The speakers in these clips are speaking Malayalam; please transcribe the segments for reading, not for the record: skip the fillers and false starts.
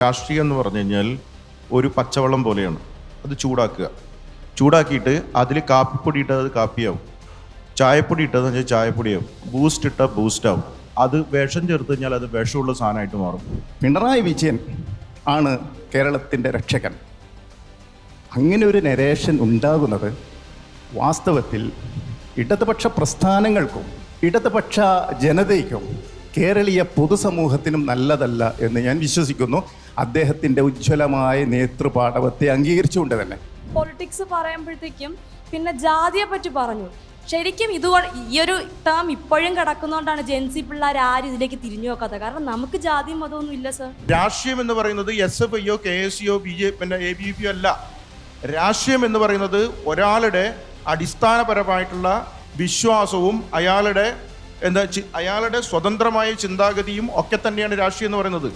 രാഷ്ട്രീയം എന്ന് പറഞ്ഞു കഴിഞ്ഞാൽ ഒരു പച്ചവെള്ളം പോലെയാണ്. അത് ചൂടാക്കിയിട്ട് അതിൽ കാപ്പിപ്പൊടി ഇട്ടത് കാപ്പിയാവും, ചായപ്പൊടി ഇട്ടതെന്ന് വെച്ചാൽ ചായപ്പൊടിയാവും, ബൂസ്റ്റ് ഇട്ട ബൂസ്റ്റാവും. അത് വിഷം ചേർത്ത് കഴിഞ്ഞാൽ അത് വിഷമുള്ള സാധനമായിട്ട് മാറും. പിണറായി വിജയൻ ആണ് കേരളത്തിൻ്റെ രക്ഷകൻ. അങ്ങനെ ഒരു നരേഷൻ ഉണ്ടാകുന്നത് വാസ്തവത്തിൽ ഇടതുപക്ഷ പ്രസ്ഥാനങ്ങൾക്കും ഇടതുപക്ഷ ജനതയ്ക്കും കേരളീയ പൊതുസമൂഹത്തിനും നല്ലതല്ല എന്ന് ഞാൻ വിശ്വസിക്കുന്നു. അദ്ദേഹത്തിൻ്റെ ഉജ്ജ്വലമായ നേതൃപാടവത്തെ അംഗീകരിച്ചുകൊണ്ട് തന്നെ പൊളിറ്റിക്സ് പറയുമ്പോഴത്തേക്കും പിന്നെ ജാതിയെ പറ്റി പറഞ്ഞു. ശരിക്കും ഈ ഒരു ടേം ഇപ്പോഴും കിടക്കുന്നതുകൊണ്ടാണ് ജെൻസി പിള്ളേർ ആരും ഇതിലേക്ക് തിരിഞ്ഞു നോക്കാത്തത്. കാരണം നമുക്ക് ജാതിയും മതമൊന്നും ഇല്ല സർ. രാഷ്ട്രീയം എന്ന് പറയുന്നത് SFIയോ KSയോ പിന്നെ ABP അല്ല. രാഷ്ട്രീയം എന്ന് പറയുന്നത് ഒരാളുടെ അടിസ്ഥാനപരമായിട്ടുള്ള വിശ്വാസവും അയാളുടെ സ്വതന്ത്രമായ ചിന്താഗതിയും ഒക്കെ തന്നെയാണ് രാഷ്ട്രീയം എന്ന് പറയുന്നത്.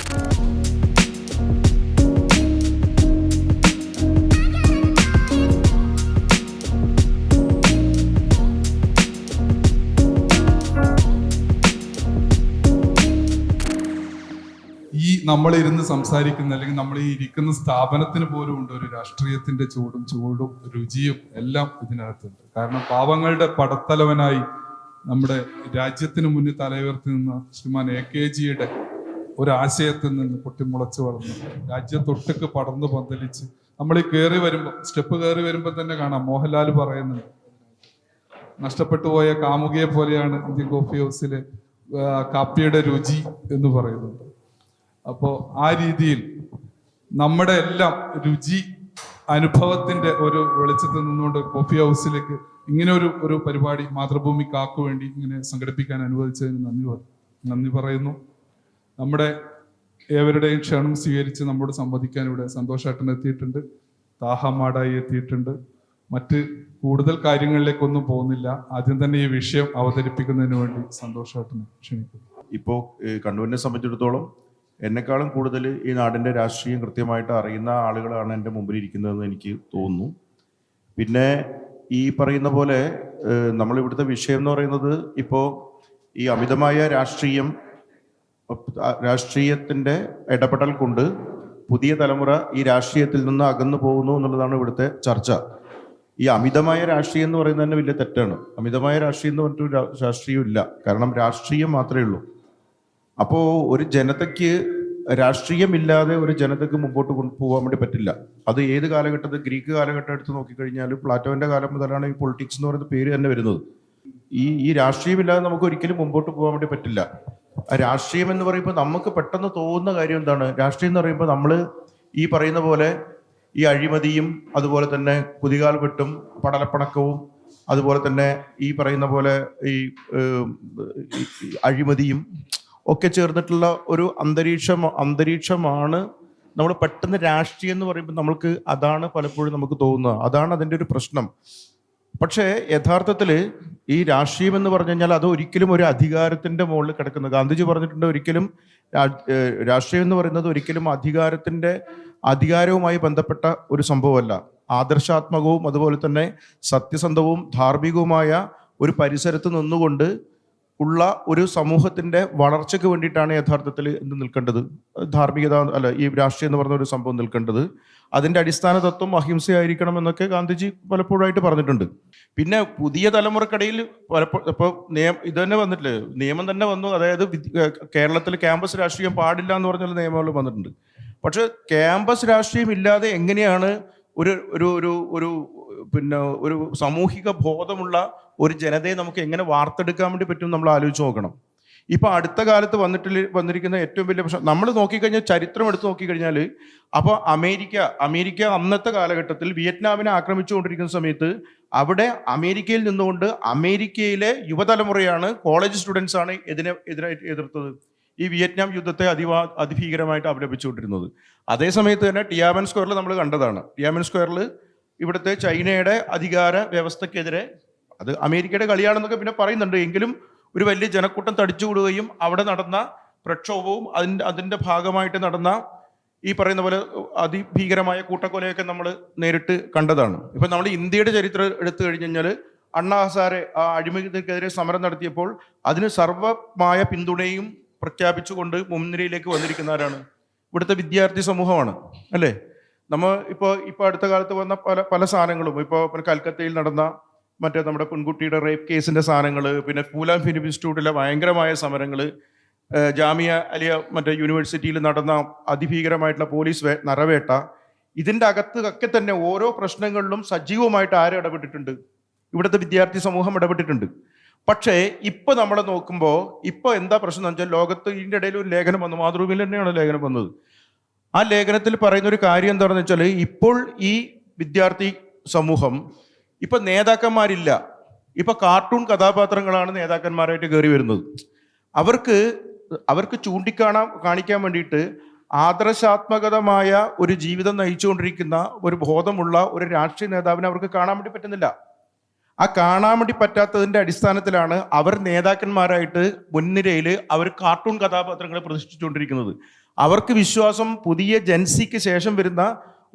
നമ്മളിരുന്ന് സംസാരിക്കുന്ന അല്ലെങ്കിൽ നമ്മൾ ഈ ഇരിക്കുന്ന സ്ഥാപനത്തിന് പോലും ഉണ്ട് ഒരു രാഷ്ട്രീയത്തിന്റെ ചൂടും രുചിയും എല്ലാം ഇതിനകത്തുണ്ട്. കാരണം പാവങ്ങളുടെ പടത്തലവനായി നമ്മുടെ രാജ്യത്തിന് മുന്നിൽ തലയുയർത്തി നിന്ന ശ്രീമാൻ AKGയുടെ ഒരാശയത്തിൽ നിന്ന് പൊട്ടിമുളച്ച് വളർന്നു രാജ്യത്തൊട്ടുക്ക് പടർന്നു പന്തലിച്ച് നമ്മൾ ഈ സ്റ്റെപ്പ് കയറി വരുമ്പോൾ തന്നെ കാണാം മോഹൻലാൽ പറയുന്നുണ്ട്, നഷ്ടപ്പെട്ടു പോയ കാമുകിയെ പോലെയാണ് ഇന്ത്യൻ കോഫി ഹൗസിലെ കാപ്പിയുടെ രുചി എന്ന് പറയുന്നുണ്ട്. അപ്പോൾ ആ രീതിയിൽ നമ്മുടെ എല്ലാം രുചി അനുഭവത്തിന്റെ ഒരു വെളിച്ചത്തിൽ നിന്നുകൊണ്ട് കോഫി ഹൗസിലേക്ക് ഇങ്ങനെ ഒരു പരിപാടി മാതൃഭൂമി കാക്കു വേണ്ടി ഇങ്ങനെ സംഘടിപ്പിക്കാൻ അനുവദിച്ചതിന് നന്ദി പറയുന്നു. നമ്മുടെ ഏവരുടെയും ക്ഷണം സ്വീകരിച്ച് നമ്മോട് സംവദിക്കാൻ ഇവിടെ സന്തോഷേട്ടൻ എത്തിയിട്ടുണ്ട്, താഹമാടായി എത്തിയിട്ടുണ്ട്. മറ്റ് കൂടുതൽ കാര്യങ്ങളിലേക്കൊന്നും പോകുന്നില്ല. ആദ്യം തന്നെ ഈ വിഷയം അവതരിപ്പിക്കുന്നതിന് വേണ്ടി സന്തോഷേട്ടനെ ക്ഷണിക്കുന്നു. ഇപ്പോൾ കണ്ണൂരിനെ സംബന്ധിച്ചിടത്തോളം എന്നെക്കാളും കൂടുതൽ ഈ നാടിൻ്റെ രാഷ്ട്രീയം കൃത്യമായിട്ട് അറിയുന്ന ആളുകളാണ് എൻ്റെ മുമ്പിൽ ഇരിക്കുന്നതെന്ന് എനിക്ക് തോന്നുന്നു. പിന്നെ ഈ പറയുന്ന പോലെ നമ്മളിവിടുത്തെ വിഷയം എന്ന് പറയുന്നത് ഇപ്പോൾ ഈ അമിതമായ രാഷ്ട്രീയത്തിൻ്റെ ഇടപെടൽ കൊണ്ട് പുതിയ തലമുറ ഈ രാഷ്ട്രീയത്തിൽ നിന്ന് അകന്നു പോകുന്നു എന്നുള്ളതാണ് ഇവിടുത്തെ ചർച്ച. ഈ അമിതമായ രാഷ്ട്രീയം എന്ന് പറയുന്നത് തന്നെ വലിയ തെറ്റാണ്. അമിതമായ രാഷ്ട്രീയം എന്ന് പറഞ്ഞിട്ട് രാഷ്ട്രീയം ഇല്ല. കാരണം രാഷ്ട്രീയം മാത്രമേ ഉള്ളൂ. അപ്പോൾ ഒരു ജനതയ്ക്ക് രാഷ്ട്രീയമില്ലാതെ ഒരു ജനതയ്ക്ക് മുമ്പോട്ട് പോകാൻ വേണ്ടി പറ്റില്ല. അത് ഏത് കാലഘട്ടത്തിൽ ഗ്രീക്ക് കാലഘട്ടം എടുത്ത് നോക്കിക്കഴിഞ്ഞാലും പ്ലാറ്റോന്റെ കാലം മുതലാണ് ഈ പൊളിറ്റിക്സ് എന്ന് പറയുന്ന പേര് തന്നെ വരുന്നത്. ഈ രാഷ്ട്രീയമില്ലാതെ നമുക്ക് ഒരിക്കലും മുമ്പോട്ട് പോകാൻ വേണ്ടി പറ്റില്ല. രാഷ്ട്രീയം എന്ന് പറയുമ്പോൾ നമുക്ക് പെട്ടെന്ന് തോന്നുന്ന കാര്യം എന്താണ്? രാഷ്ട്രീയം എന്ന് പറയുമ്പോൾ നമ്മൾ ഈ പറയുന്ന പോലെ ഈ അഴിമതിയും അതുപോലെ തന്നെ കുതികാൽ വെട്ടും പടലപ്പണക്കവും അതുപോലെ തന്നെ ഈ പറയുന്ന പോലെ ഈ അഴിമതിയും ഒക്കെ ചേർന്നിട്ടുള്ള ഒരു അന്തരീക്ഷമാണ് നമ്മൾ പെട്ടെന്ന് രാഷ്ട്രീയം എന്ന് പറയുമ്പോൾ നമ്മൾക്ക് അതാണ് പലപ്പോഴും നമുക്ക് തോന്നുന്നത്. അതാണ് അതിൻ്റെ ഒരു പ്രശ്നം. പക്ഷേ യഥാർത്ഥത്തിൽ ഈ രാഷ്ട്രീയം എന്ന് പറഞ്ഞു കഴിഞ്ഞാൽ അത് ഒരിക്കലും ഒരു അധികാരത്തിൻ്റെ മുകളിൽ കിടക്കുന്നത്. ഗാന്ധിജി പറഞ്ഞിട്ടുണ്ട്, ഒരിക്കലും രാഷ്ട്രീയം എന്ന് പറയുന്നത് ഒരിക്കലും അധികാരവുമായി ബന്ധപ്പെട്ട ഒരു സംഭവമല്ല. ആദർശാത്മകവും അതുപോലെ തന്നെ സത്യസന്ധവും ധാർമ്മികവുമായ ഒരു പരിസരത്ത് നിന്നുകൊണ്ട് ഉള്ള ഒരു സമൂഹത്തിന്റെ വളർച്ചയ്ക്ക് വേണ്ടിയിട്ടാണ് യഥാർത്ഥത്തിൽ എന്ത് നിൽക്കേണ്ടത്? ധാർമ്മികത അല്ല, ഈ രാഷ്ട്രീയം എന്ന് പറഞ്ഞ ഒരു സംഭവം നിൽക്കേണ്ടത്. അതിന്റെ അടിസ്ഥാന തത്വം അഹിംസയായിരിക്കണം എന്നൊക്കെ ഗാന്ധിജി പലപ്പോഴായിട്ട് പറഞ്ഞിട്ടുണ്ട്. പിന്നെ പുതിയ തലമുറക്കിടയിൽ ഇപ്പോൾ ഇത് തന്നെ വന്നിട്ടില്ലേ, നിയമം തന്നെ വന്നു. അതായത് കേരളത്തിൽ ക്യാമ്പസ് രാഷ്ട്രീയം പാടില്ല എന്ന് പറഞ്ഞുള്ള നിയമങ്ങൾ വന്നിട്ടുണ്ട്. പക്ഷെ ക്യാമ്പസ് രാഷ്ട്രീയം ഇല്ലാതെ എങ്ങനെയാണ് ഒരു സാമൂഹിക ബോധമുള്ള ഒരു ജനതയെ നമുക്ക് എങ്ങനെ വാർത്തെടുക്കാൻ വേണ്ടി പറ്റും നമ്മൾ ആലോചിച്ച് നോക്കണം. ഇപ്പൊ അടുത്ത കാലത്ത് വന്നിരിക്കുന്ന ഏറ്റവും വലിയ പ്രശ്നം നമ്മൾ നോക്കിക്കഴിഞ്ഞാൽ, ചരിത്രം എടുത്ത് നോക്കിക്കഴിഞ്ഞാൽ, അപ്പോൾ അമേരിക്ക അന്നത്തെ കാലഘട്ടത്തിൽ വിയറ്റ്നാമിനെ ആക്രമിച്ചുകൊണ്ടിരിക്കുന്ന സമയത്ത് അവിടെ അമേരിക്കയിൽ നിന്നുകൊണ്ട് അമേരിക്കയിലെ യുവതലമുറയാണ്, കോളേജ് സ്റ്റുഡൻസ് ആണ് എതിരായിട്ട് എതിർത്തത്. ഈ വിയറ്റ്നാം യുദ്ധത്തെ അതിഭീകരമായിട്ട് അപലപിച്ചുകൊണ്ടിരുന്നത്. അതേ സമയത്ത് തന്നെ ടിയാമൻ സ്ക്വയറിൽ നമ്മൾ കണ്ടതാണ്. ടിയാമൻ സ്ക്വയറിൽ ഇവിടുത്തെ ചൈനയുടെ അധികാര വ്യവസ്ഥക്കെതിരെ, അത് അമേരിക്കയുടെ കളിയാണെന്നൊക്കെ പിന്നെ പറയുന്നുണ്ട്, എങ്കിലും ഒരു വലിയ ജനക്കൂട്ടം തടിച്ചുകൂടുകയും അവിടെ നടന്ന പ്രക്ഷോഭവും അതിൻ്റെ ഭാഗമായിട്ട് നടന്ന ഈ പറയുന്ന പോലെ അതിഭീകരമായ കൂട്ടക്കൊലയൊക്കെ നമ്മൾ നേരിട്ട് കണ്ടതാണ്. ഇപ്പം നമ്മൾ ഇന്ത്യയുടെ ചരിത്രം എടുത്തു കഴിഞ്ഞു കഴിഞ്ഞാൽ, അണ്ണാ ഹസാരെ ആ അഴിമതിക്കെതിരെ സമരം നടത്തിയപ്പോൾ അതിന് സർവമായ പിന്തുണയും പ്രഖ്യാപിച്ചുകൊണ്ട് മുൻനിരയിലേക്ക് വന്നിരിക്കുന്നവരാണ് ഇവിടുത്തെ വിദ്യാർത്ഥി സമൂഹമാണ് അല്ലേ. നമ്മൾ ഇപ്പോൾ അടുത്ത കാലത്ത് വന്ന പല സാധനങ്ങളും, ഇപ്പോൾ കൽക്കത്തയിൽ നടന്ന മറ്റേ നമ്മുടെ പെൺകുട്ടിയുടെ റേപ്പ് കേസിൻ്റെ സാധനങ്ങൾ, പിന്നെ പൂലാം ഫിലിം ഇൻസ്റ്റിറ്റ്യൂട്ടിലെ ഭയങ്കരമായ സമരങ്ങൾ, ജാമിയ അലിയ മറ്റേ യൂണിവേഴ്സിറ്റിയിൽ നടന്ന അതിഭീകരമായിട്ടുള്ള പോലീസ് നരവേട്ട, ഇതിൻ്റെ അകത്തൊക്കെ തന്നെ ഓരോ പ്രശ്നങ്ങളിലും സജീവമായിട്ട് ആരും ഇടപെട്ടിട്ടുണ്ട്? ഇവിടുത്തെ വിദ്യാർത്ഥി സമൂഹം ഇടപെട്ടിട്ടുണ്ട്. പക്ഷേ ഇപ്പോൾ നമ്മൾ നോക്കുമ്പോൾ ഇപ്പോൾ എന്താ പ്രശ്നം എന്ന് വെച്ചാൽ, ലോകത്ത് ഇതിൻ്റെ ഇടയിൽ ഒരു ലേഖനം വന്നു, മാതൃഭൂമിയിൽ തന്നെയാണ് ലേഖനം വന്നത്. ആ ലേഖനത്തിൽ പറയുന്ന ഒരു കാര്യം എന്താണെന്ന് വെച്ചാൽ, ഇപ്പോൾ ഈ വിദ്യാർത്ഥി സമൂഹം ഇപ്പം നേതാക്കന്മാരില്ല, ഇപ്പം കാർട്ടൂൺ കഥാപാത്രങ്ങളാണ് നേതാക്കന്മാരായിട്ട് കയറി വരുന്നത്. അവർക്ക് കാണിക്കാൻ വേണ്ടിയിട്ട് ആദർശാത്മകതമായ ഒരു ജീവിതം നയിച്ചുകൊണ്ടിരിക്കുന്ന ഒരു ബോധമുള്ള ഒരു രാഷ്ട്രീയ നേതാവിനെ അവർക്ക് കാണാൻ വേണ്ടി പറ്റുന്നില്ല. ആ കാണാൻ വേണ്ടി പറ്റാത്തതിൻ്റെ അടിസ്ഥാനത്തിലാണ് അവർ നേതാക്കന്മാരായിട്ട് മുൻനിരയിൽ അവർ കാർട്ടൂൺ കഥാപാത്രങ്ങളെ പ്രതിഷ്ഠിച്ചുകൊണ്ടിരിക്കുന്നത്. അവർക്ക് വിശ്വാസം പുതിയ ജൻസിക്ക് ശേഷം വരുന്ന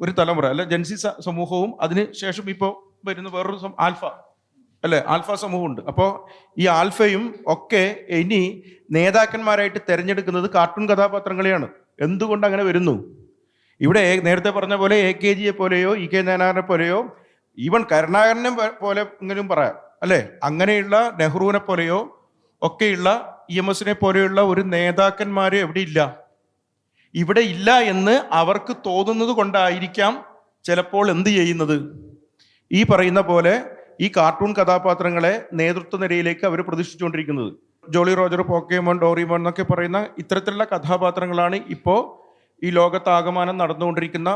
ഒരു തലമുറ അല്ല, ജൻസി സമൂഹവും അതിന് ശേഷം ഇപ്പോൾ വരുന്ന വേറൊരു ആൽഫ അല്ലേ, ആൽഫ സമൂഹമുണ്ട്. അപ്പോൾ ഈ ആൽഫയും ഒക്കെ ഇനി നേതാക്കന്മാരായിട്ട് തിരഞ്ഞെടുക്കുന്നത് കാർട്ടൂൺ കഥാപാത്രങ്ങളെയാണ്. എന്തുകൊണ്ട് അങ്ങനെ വരുന്നു? ഇവിടെ നേരത്തെ പറഞ്ഞ പോലെ AKGയെ പോലെയോ EK നായനാറിനെ പോലെയോ ഈവൻ കരുണാകരനെ പോലെ ഇങ്ങനെയും പറയാം അല്ലേ, അങ്ങനെയുള്ള നെഹ്റുവിനെ പോലെയോ ഒക്കെയുള്ള EMSനെ പോലെയുള്ള ഒരു നേതാക്കന്മാർ ഇവിടെ ഇല്ല എന്ന് അവർക്ക് തോന്നുന്നത് കൊണ്ടായിരിക്കാം ചിലപ്പോൾ എന്ത് ചെയ്യുന്നത്, ഈ പറയുന്ന പോലെ ഈ കാർട്ടൂൺ കഥാപാത്രങ്ങളെ നേതൃത്വ നിരയിലേക്ക് അവർ പ്രതിഷ്ഠിച്ചുകൊണ്ടിരിക്കുന്നത്. ജോളി റോജർ, പോക്കേമോൻ, ഡോറിമോൻ എന്നൊക്കെ പറയുന്ന ഇത്തരത്തിലുള്ള കഥാപാത്രങ്ങളാണ് ഇപ്പോൾ ഈ ലോകത്താകമാനം നടന്നുകൊണ്ടിരിക്കുന്ന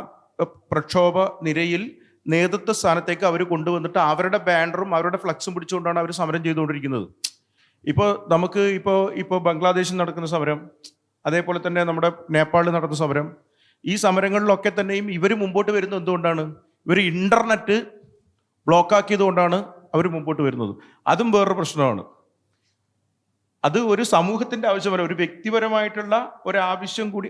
പ്രക്ഷോഭ നിരയിൽ നേതൃത്വ സ്ഥാനത്തേക്ക് അവർ കൊണ്ടുവന്നിട്ട് അവരുടെ ബാനറും അവരുടെ ഫ്ലക്സും പിടിച്ചുകൊണ്ടാണ് അവർ സമരം ചെയ്തുകൊണ്ടിരിക്കുന്നത്. ഇപ്പോൾ ബംഗ്ലാദേശിൽ നടക്കുന്ന സമരം, അതേപോലെ തന്നെ നമ്മുടെ നേപ്പാളിൽ നടന്ന സമരം, ഈ സമരങ്ങളിലൊക്കെ തന്നെയും ഇവർ മുമ്പോട്ട് വരുന്നത് എന്തുകൊണ്ടാണ്? ഇവർ ഇൻ്റർനെറ്റ് ബ്ലോക്കാക്കിയത് കൊണ്ടാണ് അവർ മുമ്പോട്ട് വരുന്നത്. അതും വേറൊരു പ്രശ്നമാണ്. അത് ഒരു സമൂഹത്തിൻ്റെ ആവശ്യമല്ല, ഒരു വ്യക്തിപരമായിട്ടുള്ള ഒരാവശ്യം കൂടി.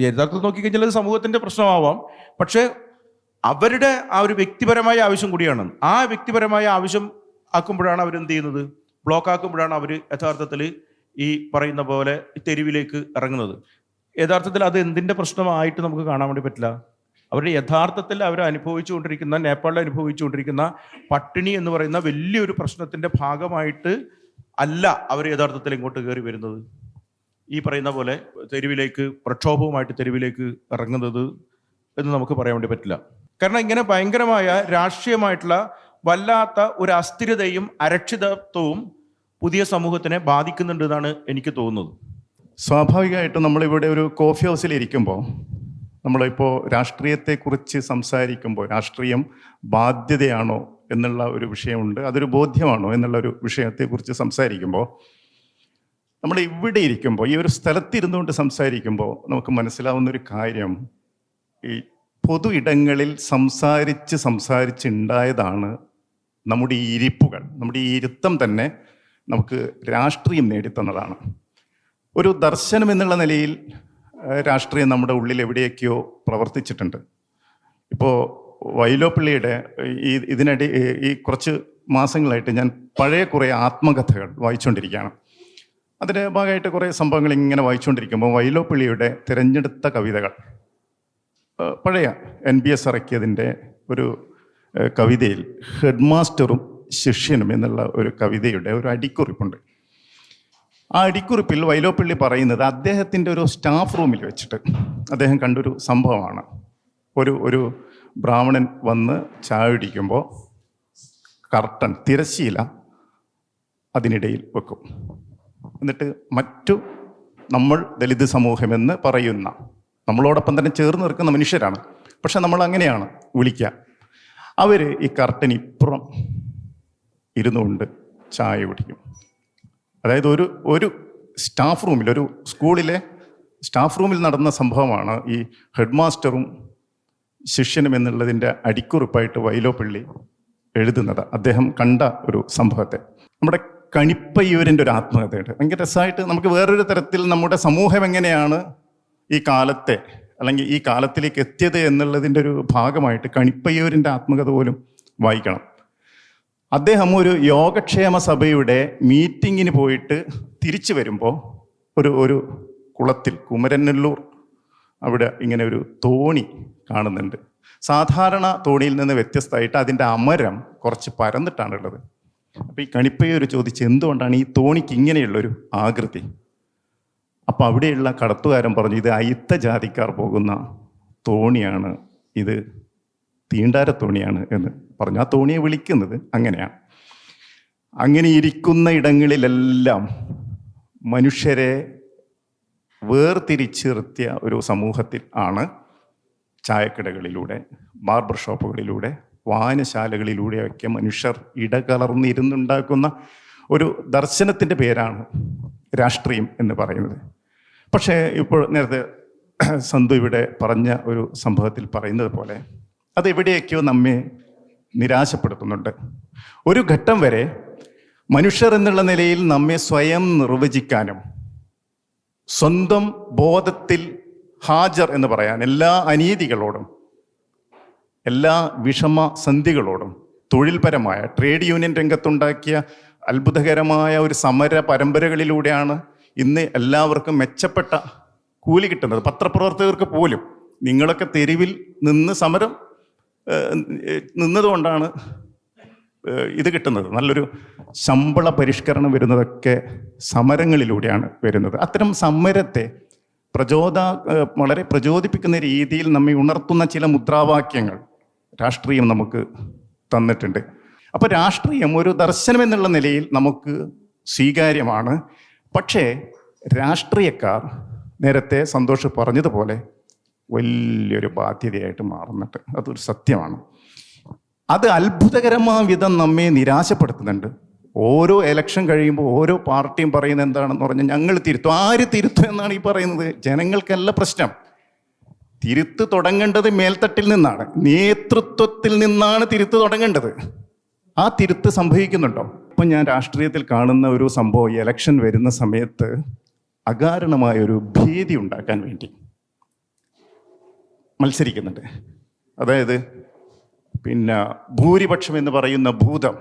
യഥാർത്ഥത്തിൽ നോക്കിക്കഴിഞ്ഞാൽ അത് സമൂഹത്തിൻ്റെ പ്രശ്നമാവാം, പക്ഷേ അവരുടെ ആ ഒരു വ്യക്തിപരമായ ആവശ്യം കൂടിയാണ്. ആ വ്യക്തിപരമായ ആവശ്യം ആക്കുമ്പോഴാണ് അവരെന്ത് ചെയ്യുന്നത്, ബ്ലോക്ക് ആക്കുമ്പോഴാണ് അവർ യഥാർത്ഥത്തിൽ ഈ പറയുന്ന പോലെ തെരുവിലേക്ക് ഇറങ്ങുന്നത്. യഥാർത്ഥത്തിൽ അത് എന്തിൻ്റെ പ്രശ്നമായിട്ട് നമുക്ക് കാണാൻ വേണ്ടി പറ്റില്ല. അവർ യഥാർത്ഥത്തിൽ അവർ അനുഭവിച്ചുകൊണ്ടിരിക്കുന്ന, നേപ്പാളിൽ അനുഭവിച്ചുകൊണ്ടിരിക്കുന്ന പട്ടിണി എന്ന് പറയുന്ന വലിയൊരു പ്രശ്നത്തിൻ്റെ ഭാഗമായിട്ട് അല്ല അവർ യഥാർത്ഥത്തിൽ ഇങ്ങോട്ട് കയറി വരുന്നത്. ഈ പറയുന്ന പോലെ പ്രക്ഷോഭവുമായിട്ട് തെരുവിലേക്ക് ഇറങ്ങുന്നത് എന്ന് നമുക്ക് പറയാൻ വേണ്ടി പറ്റില്ല. കാരണം ഇങ്ങനെ ഭയങ്കരമായ രാഷ്ട്രീയമായിട്ടുള്ള വല്ലാത്ത ഒരു അസ്ഥിരതയും അരക്ഷിതത്വവും പുതിയ സമൂഹത്തിനെ ബാധിക്കുന്നുണ്ട് എന്നാണ് എനിക്ക് തോന്നുന്നത്. സ്വാഭാവികമായിട്ടും നമ്മളിവിടെ ഒരു കോഫി ഹൗസിൽ ഇരിക്കുമ്പോൾ, നമ്മളിപ്പോൾ രാഷ്ട്രീയത്തെക്കുറിച്ച് സംസാരിക്കുമ്പോൾ, രാഷ്ട്രീയം ബാധ്യതയാണോ എന്നുള്ള ഒരു വിഷയമുണ്ട്, അതൊരു ബോധ്യമാണോ എന്നുള്ള ഒരു വിഷയത്തെക്കുറിച്ച് സംസാരിക്കുമ്പോൾ, നമ്മൾ ഇവിടെ ഇരിക്കുമ്പോൾ, ഈ ഒരു സ്ഥലത്തിരുന്നുകൊണ്ട് സംസാരിക്കുമ്പോൾ നമുക്ക് മനസ്സിലാവുന്നൊരു കാര്യം, ഈ പൊതു ഇടങ്ങളിൽ സംസാരിച്ചുണ്ടായതാണ് നമ്മുടെ ഈ ഇരിപ്പുകൾ, നമ്മുടെ ഈ ഇരുത്തം തന്നെ നമുക്ക് രാഷ്ട്രീയം നേടിത്തന്നതാണ്. ഒരു ദർശനം എന്നുള്ള നിലയിൽ രാഷ്ട്രീയം നമ്മുടെ ഉള്ളിൽ എവിടെയൊക്കെയോ പ്രവർത്തിച്ചിട്ടുണ്ട്. ഇപ്പോൾ വൈലോപ്പിള്ളിയുടെ ഈ കുറച്ച് മാസങ്ങളായിട്ട് ഞാൻ പഴയ കുറേ ആത്മകഥകൾ വായിച്ചുകൊണ്ടിരിക്കുകയാണ്. അതിൻ്റെ ഭാഗമായിട്ട് കുറേ സംഭവങ്ങൾ ഇങ്ങനെ വായിച്ചുകൊണ്ടിരിക്കുമ്പോൾ വൈലോപ്പിള്ളിയുടെ തിരഞ്ഞെടുത്ത കവിതകൾ, പഴയ NBS ഇറക്കിയതിൻ്റെ ഒരു കവിതയിൽ ഹെഡ് മാസ്റ്ററും ശിഷ്യനും എന്നുള്ള ഒരു കവിതയുടെ ഒരു അടിക്കുറിപ്പുണ്ട്. ആ അടിക്കുറിപ്പിൽ വൈലോപ്പിള്ളി പറയുന്നത് അദ്ദേഹത്തിൻ്റെ ഒരു സ്റ്റാഫ് റൂമിൽ വെച്ചിട്ട് അദ്ദേഹം കണ്ടൊരു സംഭവമാണ്. ഒരു ബ്രാഹ്മണൻ വന്ന് ചായ കുടിക്കുമ്പോൾ കർട്ടൻ, തിരശ്ശീല അതിനിടയിൽ വെക്കും. എന്നിട്ട് നമ്മൾ ദലിത് സമൂഹമെന്ന് പറയുന്ന, നമ്മളോടൊപ്പം തന്നെ ചേർന്ന് നിൽക്കുന്ന മനുഷ്യരാണ്, പക്ഷെ നമ്മൾ അങ്ങനെയാണ് വിളിക്കുക. അവർ ഈ കർട്ടന് ഇപ്പുറം ഇരുന്നുകൊണ്ട് ചായ കുടിക്കും. അതായത് ഒരു സ്റ്റാഫ് റൂമിൽ, ഒരു സ്കൂളിലെ സ്റ്റാഫ് റൂമിൽ നടന്ന സംഭവമാണ് ഈ ഹെഡ് മാസ്റ്ററും ശിഷ്യനും എന്നുള്ളതിൻ്റെ അടിക്കുറിപ്പായിട്ട് വൈലോപ്പിള്ളി എഴുതുന്നത്. അദ്ദേഹം കണ്ട ഒരു സംഭവത്തെ. നമ്മുടെ കണിപ്പയ്യൂരിൻ്റെ ഒരു ആത്മകഥയുണ്ട്, ഭയങ്കര രസമായിട്ട്. നമുക്ക് വേറൊരു തരത്തിൽ നമ്മുടെ സമൂഹം എങ്ങനെയാണ് ഈ കാലത്തെ, അല്ലെങ്കിൽ ഈ കാലത്തിലേക്ക് എത്തിയത് എന്നുള്ളതിൻ്റെ ഒരു ഭാഗമായിട്ട് കണിപ്പയ്യൂരിൻ്റെ ആത്മകഥ പോലും വായിക്കണം. അദ്ദേഹം ഒരു യോഗക്ഷേമ സഭയുടെ മീറ്റിങ്ങിന് പോയിട്ട് തിരിച്ചു വരുമ്പോൾ ഒരു കുളത്തിൽ, കുമരനെല്ലൂർ അവിടെ ഇങ്ങനെ ഒരു തോണി കാണുന്നുണ്ട്. സാധാരണ തോണിയിൽ നിന്ന് വ്യത്യസ്തമായിട്ട് അതിൻ്റെ അമരം കുറച്ച് പരന്നിട്ടാണുള്ളത്. അപ്പോൾ ഈ കണിപ്പയ്യൂർ ചോദിച്ച് എന്തുകൊണ്ടാണ് ഈ തോണിക്ക് ഇങ്ങനെയുള്ളൊരു ആകൃതി? അപ്പോൾ അവിടെയുള്ള കടത്തുകാരൻ പറഞ്ഞു, ഇത് അയിത്ത ജാതിക്കാർ പോകുന്ന തോണിയാണ്, ഇത് തീണ്ടാരത്തോണിയാണ് എന്ന് പറഞ്ഞു. ആ തോണിയെ വിളിക്കുന്നത് അങ്ങനെയാണ്. അങ്ങനെ ഇരിക്കുന്ന ഇടങ്ങളിലെല്ലാം മനുഷ്യരെ വേർതിരിച്ച് നിർത്തിയ ഒരു സമൂഹത്തിൽ ആണ് ചായക്കടകളിലൂടെ, ബാർബർ ഷോപ്പുകളിലൂടെ, വായനശാലകളിലൂടെയൊക്കെ മനുഷ്യർ ഇടകലർന്നിരുന്നുണ്ടാക്കുന്ന ഒരു ദർശനത്തിൻ്റെ പേരാണ് രാഷ്ട്രീയം എന്ന് പറയുന്നത്. പക്ഷേ ഇപ്പോൾ നേരത്തെ സന്തു ഇവിടെ പറഞ്ഞ ഒരു സംഭവത്തിൽ പറയുന്നത് പോലെ അതെവിടെയൊക്കെയോ നമ്മെ നിരാശപ്പെടുത്തുന്നുണ്ട്. ഒരു ഘട്ടം വരെ മനുഷ്യർ എന്നുള്ള നിലയിൽ നമ്മെ സ്വയം നിർവചിക്കാനും സ്വന്തം ബോധത്തിൽ ഹാജർ എന്ന് പറയാൻ എല്ലാ അനീതികളോടും എല്ലാ വിഷമസന്ധികളോടും തൊഴിൽപരമായ ട്രേഡ് യൂണിയൻ രംഗത്തുണ്ടാക്കിയ അത്ഭുതകരമായ ഒരു സമര പരമ്പരകളിലൂടെയാണ് ഇന്ന് എല്ലാവർക്കും മെച്ചപ്പെട്ട കൂലി കിട്ടുന്നത്. പത്രപ്രവർത്തകർക്ക് പോലും നിങ്ങളൊക്കെ തെരുവിൽ നിന്ന് സമരം നിന്നതുകൊണ്ടാണ് ഇത് കിട്ടുന്നത്. നല്ലൊരു ശമ്പള പരിഷ്കരണം വരുന്നതൊക്കെ സമരങ്ങളിലൂടെയാണ് വരുന്നത്. അത്തരം സമരത്തെ വളരെ പ്രചോദിപ്പിക്കുന്ന രീതിയിൽ നമ്മെ ഉണർത്തുന്ന ചില മുദ്രാവാക്യങ്ങൾ രാഷ്ട്രീയം നമുക്ക് തന്നിട്ടുണ്ട്. അപ്പോൾ രാഷ്ട്രീയം ഒരു ദർശനം എന്നുള്ള നിലയിൽ നമുക്ക് സ്വീകാര്യമാണ്. പക്ഷേ രാഷ്ട്രീയക്കാർ നേരത്തെ സന്തോഷ് പറഞ്ഞതുപോലെ വലിയൊരു ബാധ്യതയായിട്ട് മാറുന്നുണ്ട്. അതൊരു സത്യമാണ്. അത് അത്ഭുതകരമായ വിധം നമ്മെ നിരാശപ്പെടുത്തുന്നുണ്ട്. ഓരോ ഇലക്ഷൻ കഴിയുമ്പോൾ ഓരോ പാർട്ടിയും പറയുന്നത് എന്താണെന്ന് പറഞ്ഞാൽ ഞങ്ങൾ തിരുത്തും. ആര് തിരുത്തും എന്നാണ് ഈ പറയുന്നത്? ജനങ്ങൾക്കല്ല പ്രശ്നം. തിരുത്ത് തുടങ്ങേണ്ടത് മേൽത്തട്ടിൽ നിന്നാണ്, നേതൃത്വത്തിൽ നിന്നാണ് തിരുത്ത് തുടങ്ങേണ്ടത്. ആ തിരുത്ത് സംഭവിക്കുന്നുണ്ടോ? ഇപ്പം ഞാൻ രാഷ്ട്രീയത്തിൽ കാണുന്ന ഒരു സംഭവം, ഇലക്ഷൻ വരുന്ന സമയത്ത് അകാരണമായ ഒരു ഭീതി ഉണ്ടാക്കാൻ വേണ്ടി മത്സരിക്കുന്നുണ്ട്. അതായത് ഭൂരിപക്ഷം എന്ന് പറയുന്ന ഭൂതം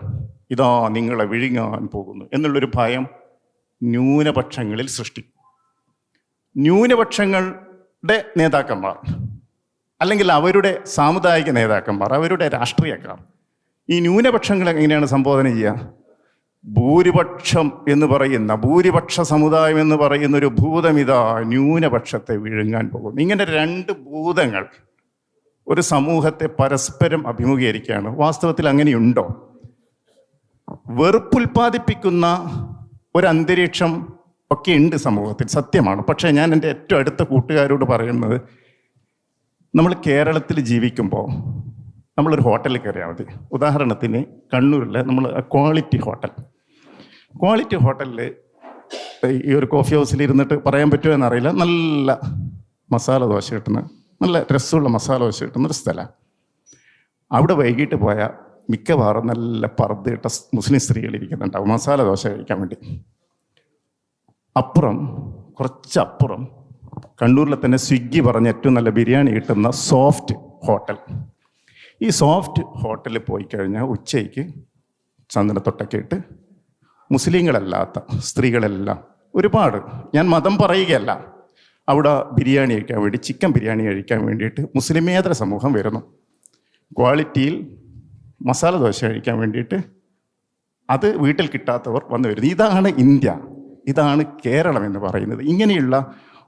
ഇതാ നിങ്ങളെ വിഴുങ്ങാൻ പോകുന്നു എന്നുള്ളൊരു ഭയം ന്യൂനപക്ഷങ്ങളിൽ സൃഷ്ടിക്കും. ന്യൂനപക്ഷങ്ങളുടെ നേതാക്കന്മാർ അല്ലെങ്കിൽ അവരുടെ സാമുദായിക നേതാക്കന്മാർ, അവരുടെ രാഷ്ട്രീയക്കാർ ഈ ന്യൂനപക്ഷങ്ങളെ എങ്ങനെയാണ് സംബോധന ചെയ്യുക? ഭൂരിപക്ഷം എന്ന് പറയുന്ന, ഭൂരിപക്ഷ സമുദായം എന്ന് പറയുന്ന ഒരു ഭൂതമിതാ ന്യൂനപക്ഷത്തെ വിഴുങ്ങാൻ പോകുന്നു. ഇങ്ങനെ രണ്ട് ഭൂതങ്ങൾ ഒരു സമൂഹത്തെ പരസ്പരം അഭിമുഖീകരിക്കുകയാണ്. വാസ്തവത്തിൽ അങ്ങനെയുണ്ടോ? വെറുപ്പുൽപ്പാദിപ്പിക്കുന്ന ഒരു അന്തരീക്ഷം ഒക്കെ ഉണ്ട് സമൂഹത്തിൽ, സത്യമാണ്. പക്ഷേ ഞാൻ എൻ്റെ ഏറ്റവും അടുത്ത കൂട്ടുകാരോട് പറയുന്നത്, നമ്മൾ കേരളത്തിൽ ജീവിക്കുമ്പോൾ നമ്മളൊരു ഹോട്ടലിൽ കയറിയാൽ മതി. ഉദാഹരണത്തിന് കണ്ണൂരിലെ നമ്മൾ ക്വാളിറ്റി ഹോട്ടലിൽ ഈ ഒരു കോഫി ഹൗസിൽ ഇരുന്നിട്ട് പറയാൻ പറ്റുമോ എന്നറിയില്ല, നല്ല മസാല ദോശ കിട്ടുന്ന, നല്ല രസമുള്ള മസാല ദോശ കിട്ടുന്ന ഒരു സ്ഥലമാണ്. അവിടെ വൈകിട്ട് പോയാൽ മിക്കവാറും നല്ല പർദ്ദയിട്ട മുസ്ലിം സ്ത്രീകൾ ഇരിക്കുന്നുണ്ടാവും മസാല ദോശ കഴിക്കാൻ വേണ്ടി. കുറച്ചപ്പുറം കണ്ണൂരിലെ തന്നെ സ്വിഗ്ഗി പറഞ്ഞ ഏറ്റവും നല്ല ബിരിയാണി കിട്ടുന്ന സോഫ്റ്റ് ഹോട്ടൽ. ഈ സോഫ്റ്റ് ഹോട്ടലിൽ പോയി കഴിഞ്ഞാൽ ഉച്ചയ്ക്ക് ചന്ദനത്തൊട്ടൊക്കെ ഇട്ട് മുസ്ലിങ്ങളല്ലാത്ത സ്ത്രീകളെല്ലാം ഒരുപാട്, ഞാൻ മതം പറയുകയല്ല, അവിടെ ബിരിയാണി കഴിക്കാൻ വേണ്ടി, ചിക്കൻ ബിരിയാണി കഴിക്കാൻ വേണ്ടിയിട്ട് മുസ്ലിമേതര സമൂഹം വരുന്നു. ക്വാളിറ്റിയിൽ മസാല ദോശ കഴിക്കാൻ വേണ്ടിയിട്ട് അത് വീട്ടിൽ കിട്ടാത്തവർ വന്നു വരുന്നു. ഇതാണ് ഇന്ത്യ, ഇതാണ് കേരളം എന്ന് പറയുന്നത്. ഇങ്ങനെയുള്ള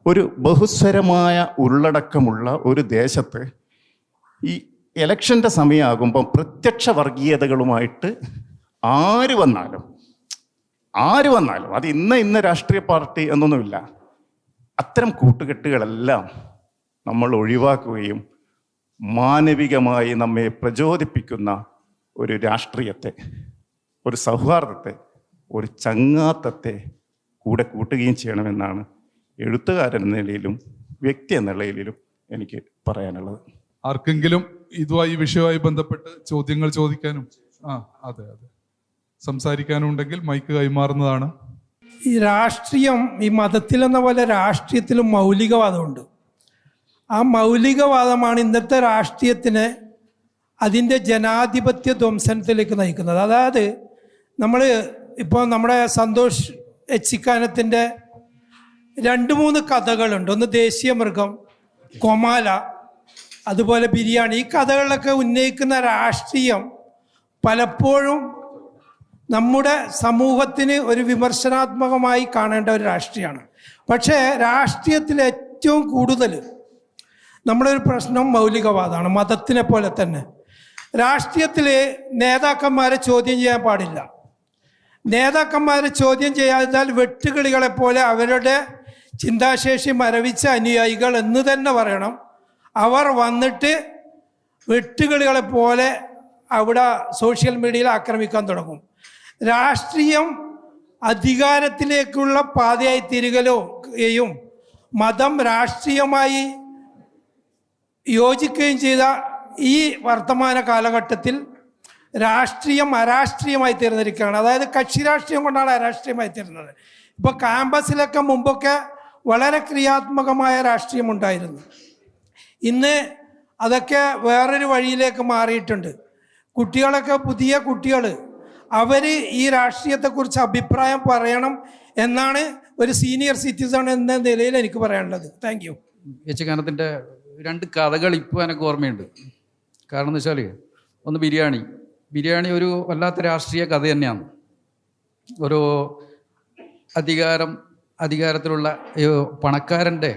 ഒരു ബഹുസ്വരമായ ഉള്ളടക്കമുള്ള ഒരു ദേശത്ത് ഈ ഇലക്ഷൻ്റെ സമയമാകുമ്പം പ്രത്യക്ഷ വർഗീയതകളുമായിട്ട് ആര് വന്നാലും അത് ഇന്ന രാഷ്ട്രീയ പാർട്ടി എന്നൊന്നുമില്ല, അത്തരം കൂട്ടുകെട്ടുകളെല്ലാം നമ്മൾ ഒഴിവാക്കുകയും മാനവികമായി നമ്മെ പ്രചോദിപ്പിക്കുന്ന ഒരു രാഷ്ട്രീയത്തെ, ഒരു സൗഹാർദ്ദത്തെ, ഒരു ചങ്ങാത്തത്തെ കൂടെ കൂട്ടുകയും ചെയ്യണമെന്നാണ് എഴുത്തുകാരൻ എന്ന നിലയിലും വ്യക്തി എന്ന നിലയിലും എനിക്ക് പറയാനുള്ളത്. ആർക്കെങ്കിലും ഇതുമായി ഈ വിഷയവുമായി ബന്ധപ്പെട്ട് ചോദ്യങ്ങൾ ചോദിക്കാനും അതെ സംസാരിക്കാനും ഉണ്ടെങ്കിൽ മൈക്ക് കൈമാറുന്നതാണ്. ഈ രാഷ്ട്രീയം, ഈ മതത്തിലെന്ന പോലെ രാഷ്ട്രീയത്തിലും മൗലികവാദമുണ്ട്. ആ മൗലികവാദമാണ് ഇന്നത്തെ രാഷ്ട്രീയത്തിനെ അതിൻ്റെ ജനാധിപത്യ ധ്വംസനത്തിലേക്ക് നയിക്കുന്നത്. അതായത് ഇപ്പോൾ നമ്മുടെ സന്തോഷ് എച്ചിക്കാനത്തിൻ്റെ 2-3 കഥകളുണ്ട്. ഒന്ന് ദേശീയ മൃഗം, കൊമാല, അതുപോലെ ബിരിയാണി, ഈ കഥകളിലൊക്കെ ഉന്നയിക്കുന്ന രാഷ്ട്രീയം പലപ്പോഴും നമ്മുടെ സമൂഹത്തിന് ഒരു വിമർശനാത്മകമായി കാണേണ്ട ഒരു രാഷ്ട്രീയമാണ്. പക്ഷേ രാഷ്ട്രീയത്തിൽ ഏറ്റവും കൂടുതൽ നമ്മുടെ ഒരു പ്രശ്നം മൗലികവാദമാണ്. മതത്തിനെ പോലെ തന്നെ രാഷ്ട്രീയത്തിൽ നേതാക്കന്മാരെ ചോദ്യം ചെയ്യാൻ പാടില്ല. നേതാക്കന്മാരെ ചോദ്യം ചെയ്യാതിരുന്നാൽ വെട്ടുകിളികളെ പോലെ അവരുടെ ചിന്താശേഷി മരവിച്ച അനുയായികൾ എന്ന് തന്നെ പറയണം. അവർ വന്നിട്ട് വെട്ടുകിളികളെ പോലെ അവിടെ സോഷ്യൽ മീഡിയയിൽ ആക്രമിക്കാൻ തുടങ്ങും. രാഷ്ട്രീയം അധികാരത്തിലേക്കുള്ള പാതയായി തീരുകയും മതം രാഷ്ട്രീയമായി യോജിക്കുകയും ചെയ്ത ഈ വർത്തമാന കാലഘട്ടത്തിൽ രാഷ്ട്രീയം അരാഷ്ട്രീയമായി തീർന്നിരിക്കുകയാണ്. അതായത് കക്ഷി രാഷ്ട്രീയം കൊണ്ടാണ് അരാഷ്ട്രീയമായി തീർന്നത്. ഇപ്പോൾ ക്യാമ്പസിലൊക്കെ മുമ്പൊക്കെ വളരെ ക്രിയാത്മകമായ രാഷ്ട്രീയം ഉണ്ടായിരുന്നു. ഇന്ന് അതൊക്കെ വേറൊരു വഴിയിലേക്ക് മാറിയിട്ടുണ്ട്. കുട്ടികളൊക്കെ, പുതിയ കുട്ടികൾ, അവർ ഈ രാഷ്ട്രീയത്തെക്കുറിച്ച് അഭിപ്രായം പറയണം എന്നാണ് ഒരു സീനിയർ സിറ്റിസൺ എന്ന നിലയിൽ എനിക്ക് പറയാനുള്ളത്. Thank you. യക്ഷഗാനത്തിൻ്റെ 2 കഥകൾ ഇപ്പോൾ എനിക്ക് ഓർമ്മയുണ്ട്. കാരണം എന്ന് വെച്ചാൽ, ഒന്ന് ബിരിയാണി ഒരു വല്ലാത്ത രാഷ്ട്രീയ കഥ തന്നെയാണ്. ഒരു അധികാരത്തിലുള്ള പണക്കാരൻ്റെ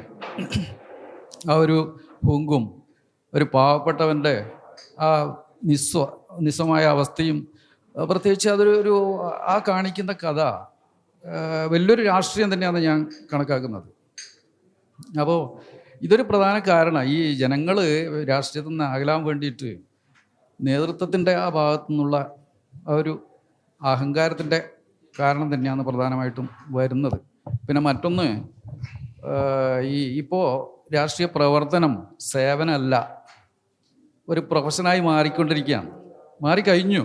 ആ ഒരു ഹുങ്കും ഒരു പാവപ്പെട്ടവൻ്റെ ആ നിസ്സമായ അവസ്ഥയും, പ്രത്യേകിച്ച് അതൊരു ആ കാണിക്കുന്ന കഥ വലിയൊരു രാഷ്ട്രീയം തന്നെയാണ് ഞാൻ കണക്കാക്കുന്നത്. അപ്പോൾ ഇതൊരു പ്രധാന കാരണമാണ്. ഈ ജനങ്ങൾ രാഷ്ട്രീയത്തിൽ നിന്ന് അകലാൻ വേണ്ടിയിട്ട് നേതൃത്വത്തിൻ്റെ ആ ഭാഗത്തു നിന്നുള്ള ആ ഒരു അഹങ്കാരത്തിൻ്റെ കാരണം തന്നെയാണ് പ്രധാനമായിട്ടും വരുന്നത്. പിന്നെ മറ്റൊന്ന്, ഇപ്പോൾ രാഷ്ട്രീയ പ്രവർത്തനം സേവനമല്ല, ഒരു പ്രൊഫഷനായി മാറിക്കഴിഞ്ഞു.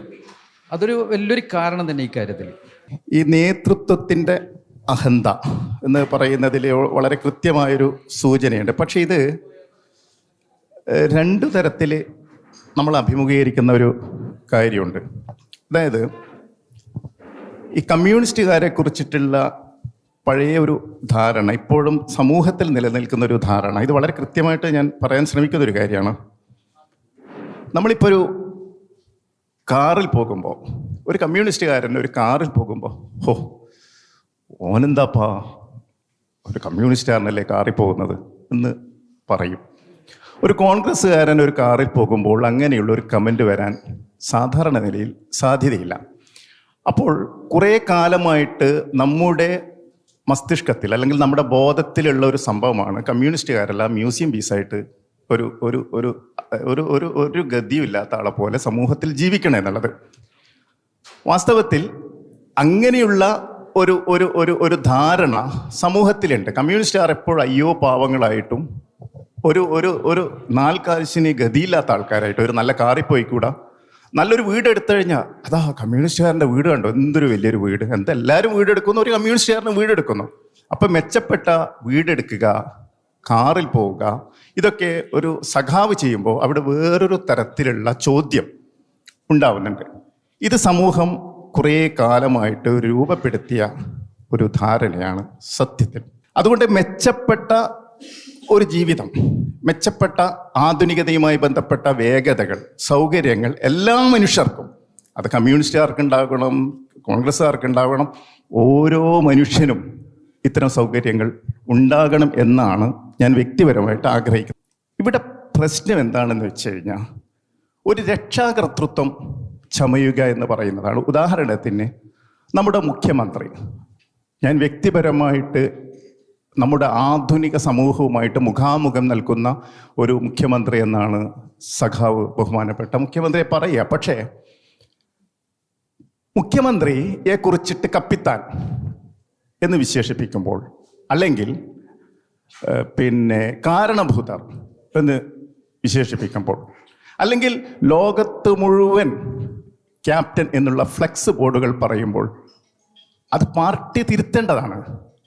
അതൊരു വലിയൊരു കാരണം തന്നെ ഇക്കാര്യത്തിൽ. ഈ നേതൃത്വത്തിൻ്റെ അഹന്ത എന്ന് പറയുന്നതിൽ വളരെ കൃത്യമായൊരു സൂചനയുണ്ട്. പക്ഷേ ഇത് 2 തരത്തിൽ നമ്മൾ അഭിമുഖീകരിക്കുന്ന ഒരു കാര്യമുണ്ട്. അതായത് ഈ കമ്മ്യൂണിസ്റ്റുകാരെ കുറിച്ചിട്ടുള്ള പഴയ ഒരു ധാരണ, ഇപ്പോഴും സമൂഹത്തിൽ നിലനിൽക്കുന്ന ഒരു ധാരണ, ഇത് വളരെ കൃത്യമായിട്ട് ഞാൻ പറയാൻ ശ്രമിക്കുന്ന ഒരു കാര്യമാണ്. നമ്മളിപ്പോൾ ഒരു കാറിൽ പോകുമ്പോൾ, ഒരു കമ്മ്യൂണിസ്റ്റുകാരൻ ഒരു കാറിൽ പോകുമ്പോൾ, ഓനെന്താപ്പാ ഒരു കമ്മ്യൂണിസ്റ്റുകാരനല്ലേ കാറിൽ പോകുന്നത് എന്ന് പറയും. ഒരു കോൺഗ്രസ്സുകാരൻ ഒരു കാറിൽ പോകുമ്പോൾ അങ്ങനെയുള്ള ഒരു കമൻറ്റ് വരാൻ സാധാരണ നിലയിൽ സാധ്യതയില്ല. അപ്പോൾ കുറേ കാലമായിട്ട് നമ്മുടെ മസ്തിഷ്കത്തിൽ അല്ലെങ്കിൽ നമ്മുടെ ബോധത്തിലുള്ള ഒരു സംഭവമാണ് കമ്മ്യൂണിസ്റ്റുകാരല്ല മ്യൂസിയം പീസായിട്ട് ഒരു ഒരു ഒരു ഒരു ഒരു ഒരു ഗതിയുമില്ലാത്ത ആളെ പോലെ സമൂഹത്തിൽ ജീവിക്കണം എന്നുള്ളത്. വാസ്തവത്തിൽ അങ്ങനെയുള്ള ഒരു ഒരു ഒരു ഒരു ധാരണ സമൂഹത്തിലുണ്ട്. കമ്മ്യൂണിസ്റ്റുകാർ എപ്പോഴും അയ്യോ പാവങ്ങളായിട്ടും ഒരു ഒരു ഒരു നാൽക്കാശിന് ഗതിയില്ലാത്ത ആൾക്കാരായിട്ടും, ഒരു നല്ല കാറിൽ പോയിക്കൂടാ, നല്ലൊരു വീട് എടുത്തു കഴിഞ്ഞാൽ അതാ കമ്മ്യൂണിസ്റ്റുകാരൻ്റെ വീട് കണ്ടോ, എന്തൊരു വലിയൊരു വീട്, എന്തെല്ലാവരും വീടെടുക്കുന്നു, ഒരു കമ്മ്യൂണിസ്റ്റുകാരന് വീടെടുക്കുന്നു. അപ്പം മെച്ചപ്പെട്ട വീടെടുക്കുക, കാറിൽ പോവുക, ഇതൊക്കെ ഒരു സഖാവ് ചെയ്യുമ്പോൾ അവിടെ വേറൊരു തരത്തിലുള്ള ചോദ്യം ഉണ്ടാവുന്നുണ്ട്. ഇത് സമൂഹം കുറേ കാലമായിട്ട് രൂപപ്പെടുത്തിയ ഒരു ധാരണയാണ് സത്യത്തിൽ. അതുകൊണ്ട് മെച്ചപ്പെട്ട ഒരു ജീവിതം, മെച്ചപ്പെട്ട ആധുനികതയുമായി ബന്ധപ്പെട്ട വേഗതകൾ, സൗകര്യങ്ങൾ എല്ലാ മനുഷ്യർക്കും, അത് കമ്മ്യൂണിസ്റ്റുകാർക്കുണ്ടാകണം, കോൺഗ്രസ്സുകാർക്കുണ്ടാകണം, ഓരോ മനുഷ്യനും ഇത്തരം സൗകര്യങ്ങൾ ഉണ്ടാകണം എന്നാണ് ഞാൻ വ്യക്തിപരമായിട്ട് ആഗ്രഹിക്കുന്നത്. ഇവിടെ പ്രശ്നം എന്താണെന്ന് വെച്ച് കഴിഞ്ഞാൽ, ഒരു രക്ഷാകർതൃത്വം ചമയുക എന്ന് പറയുന്നതാണ്. ഉദാഹരണത്തിന് നമ്മുടെ മുഖ്യമന്ത്രി, ഞാൻ വ്യക്തിപരമായിട്ട് നമ്മുടെ ആധുനിക സമൂഹവുമായിട്ട് മുഖാമുഖം നിൽക്കുന്ന ഒരു മുഖ്യമന്ത്രി എന്നാണ് സഖാവ് ബഹുമാനപ്പെട്ട മുഖ്യമന്ത്രിയെ പറയുക. പക്ഷേ മുഖ്യമന്ത്രിയെ കുറിച്ചിട്ട് കപ്പിത്താൻ എന്ന് വിശേഷിപ്പിക്കുമ്പോൾ, അല്ലെങ്കിൽ കാരണഭൂതർ എന്ന് വിശേഷിപ്പിക്കുമ്പോൾ, അല്ലെങ്കിൽ ലോകത്ത് മുഴുവൻ ക്യാപ്റ്റൻ എന്നുള്ള ഫ്ലെക്സ് ബോർഡുകൾ പറയുമ്പോൾ, അത് പാർട്ടി തിരുത്തേണ്ടതാണ്,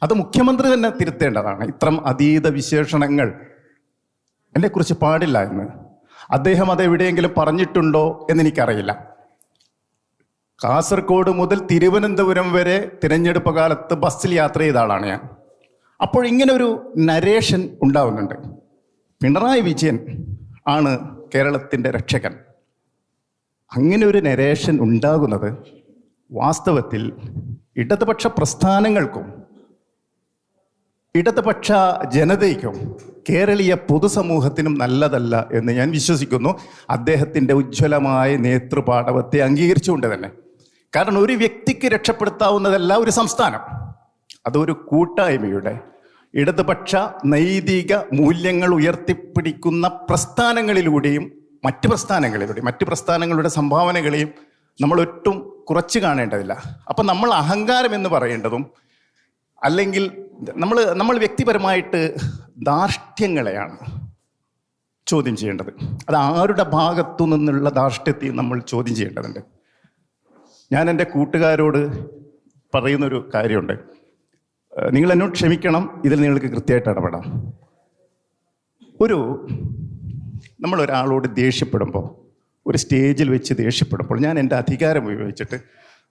അത് മുഖ്യമന്ത്രി തന്നെ തിരുത്തേണ്ടതാണ്. ഇത്തരം അതീത വിശേഷണങ്ങൾ എന്നെക്കുറിച്ച് പാടില്ല എന്ന് അദ്ദേഹം അതെവിടെയെങ്കിലും പറഞ്ഞിട്ടുണ്ടോ എന്നെനിക്കറിയില്ല. കാസർഗോഡ് മുതൽ തിരുവനന്തപുരം വരെ തിരഞ്ഞെടുപ്പ് കാലത്ത് ബസ്സിൽ യാത്ര ചെയ്ത ആളാണ് ഞാൻ. അപ്പോൾ ഇങ്ങനെ ഒരു നരേഷൻ ഉണ്ടാവുന്നുണ്ട്. പിണറായി വിജയൻ ആണ് കേരളത്തിൻ്റെ രക്ഷകൻ. അങ്ങനെ ഒരു നരേഷൻ ഉണ്ടാകുന്നത് വാസ്തവത്തിൽ ഇടതുപക്ഷ പ്രസ്ഥാനങ്ങൾക്കും ഇടതുപക്ഷ ജനതയ്ക്കും കേരളീയ പൊതുസമൂഹത്തിനും നല്ലതല്ല എന്ന് ഞാൻ വിശ്വസിക്കുന്നു, അദ്ദേഹത്തിൻ്റെ ഉജ്ജ്വലമായ നേതൃപാടവത്തെ അംഗീകരിച്ചുകൊണ്ട് തന്നെ. കാരണം ഒരു വ്യക്തിക്ക് രക്ഷപ്പെടുത്താവുന്നതല്ല ഒരു സംസ്ഥാനം, അതൊരു കൂട്ടായ്മയുടെ ഇടതുപക്ഷ നൈതിക മൂല്യങ്ങൾ ഉയർത്തിപ്പിടിക്കുന്ന പ്രസ്ഥാനങ്ങളിലൂടെയും മറ്റ് പ്രസ്ഥാനങ്ങളുടെ സംഭാവനകളെയും നമ്മൾ ഒട്ടും കുറച്ച് കാണേണ്ടതില്ല. അപ്പം നമ്മൾ അഹങ്കാരം എന്ന് പറയേണ്ടതും അല്ലെങ്കിൽ നമ്മൾ വ്യക്തിപരമായിട്ട് ധാർഷ്ട്യങ്ങളെയാണ് ചോദ്യം ചെയ്യേണ്ടത്. അത് ആരുടെ ഭാഗത്തു നിന്നുള്ള ധാർഷ്ട്യത്തെ നമ്മൾ ചോദ്യം ചെയ്യേണ്ടതുണ്ട്. ഞാൻ എൻ്റെ കൂട്ടുകാരോട് പറയുന്നൊരു കാര്യമുണ്ട്, നിങ്ങൾ എന്നോട് ക്ഷമിക്കണം, ഇതിൽ നിങ്ങൾക്ക് കൃത്യമായിട്ട് ഇടപെടാം. നമ്മളൊരാളോട് ദേഷ്യപ്പെടുമ്പോൾ, ഒരു സ്റ്റേജിൽ വെച്ച് ദേഷ്യപ്പെടുമ്പോൾ, ഞാൻ എൻ്റെ അധികാരം ഉപയോഗിച്ചിട്ട്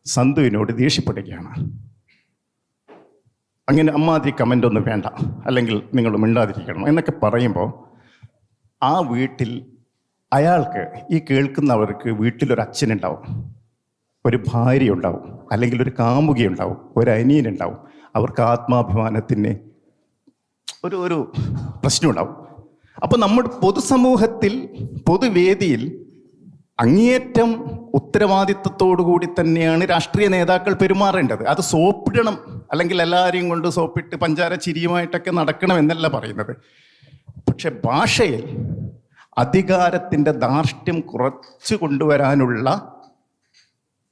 സന്തുവിനോട് ദേഷ്യപ്പെടുകയാണ്, അങ്ങനെ അമ്മാതിരി കമൻ്റ് ഒന്നും വേണ്ട, അല്ലെങ്കിൽ നിങ്ങൾ മിണ്ടാതിരിക്കണം എന്നൊക്കെ പറയുമ്പോൾ, ആ വീട്ടിൽ അയാൾക്ക്, ഈ കേൾക്കുന്നവർക്ക് വീട്ടിലൊരു അച്ഛനുണ്ടാവും, ഒരു ഭാര്യ ഉണ്ടാവും, അല്ലെങ്കിൽ ഒരു കാമുകി ഉണ്ടാവും, ഒരു അനിയനുണ്ടാവും. അവർക്ക് ആത്മാഭിമാനത്തിന് ഒരു പ്രശ്നമുണ്ടാവും. അപ്പോൾ നമ്മുടെ പൊതുസമൂഹത്തിൽ, പൊതുവേദിയിൽ അങ്ങേയറ്റം ഉത്തരവാദിത്വത്തോടു തന്നെയാണ് രാഷ്ട്രീയ നേതാക്കൾ പെരുമാറേണ്ടത്. അത് സോപ്പിടണം, അല്ലെങ്കിൽ എല്ലാവരെയും കൊണ്ട് സോപ്പിട്ട് പഞ്ചാര ചിരിയുമായിട്ടൊക്കെ നടക്കണം എന്നല്ല പറയുന്നത്. പക്ഷെ ഭാഷയിൽ അധികാരത്തിൻ്റെ ധാർഷ്ട്യം കുറച്ച് കൊണ്ടുവരാനുള്ള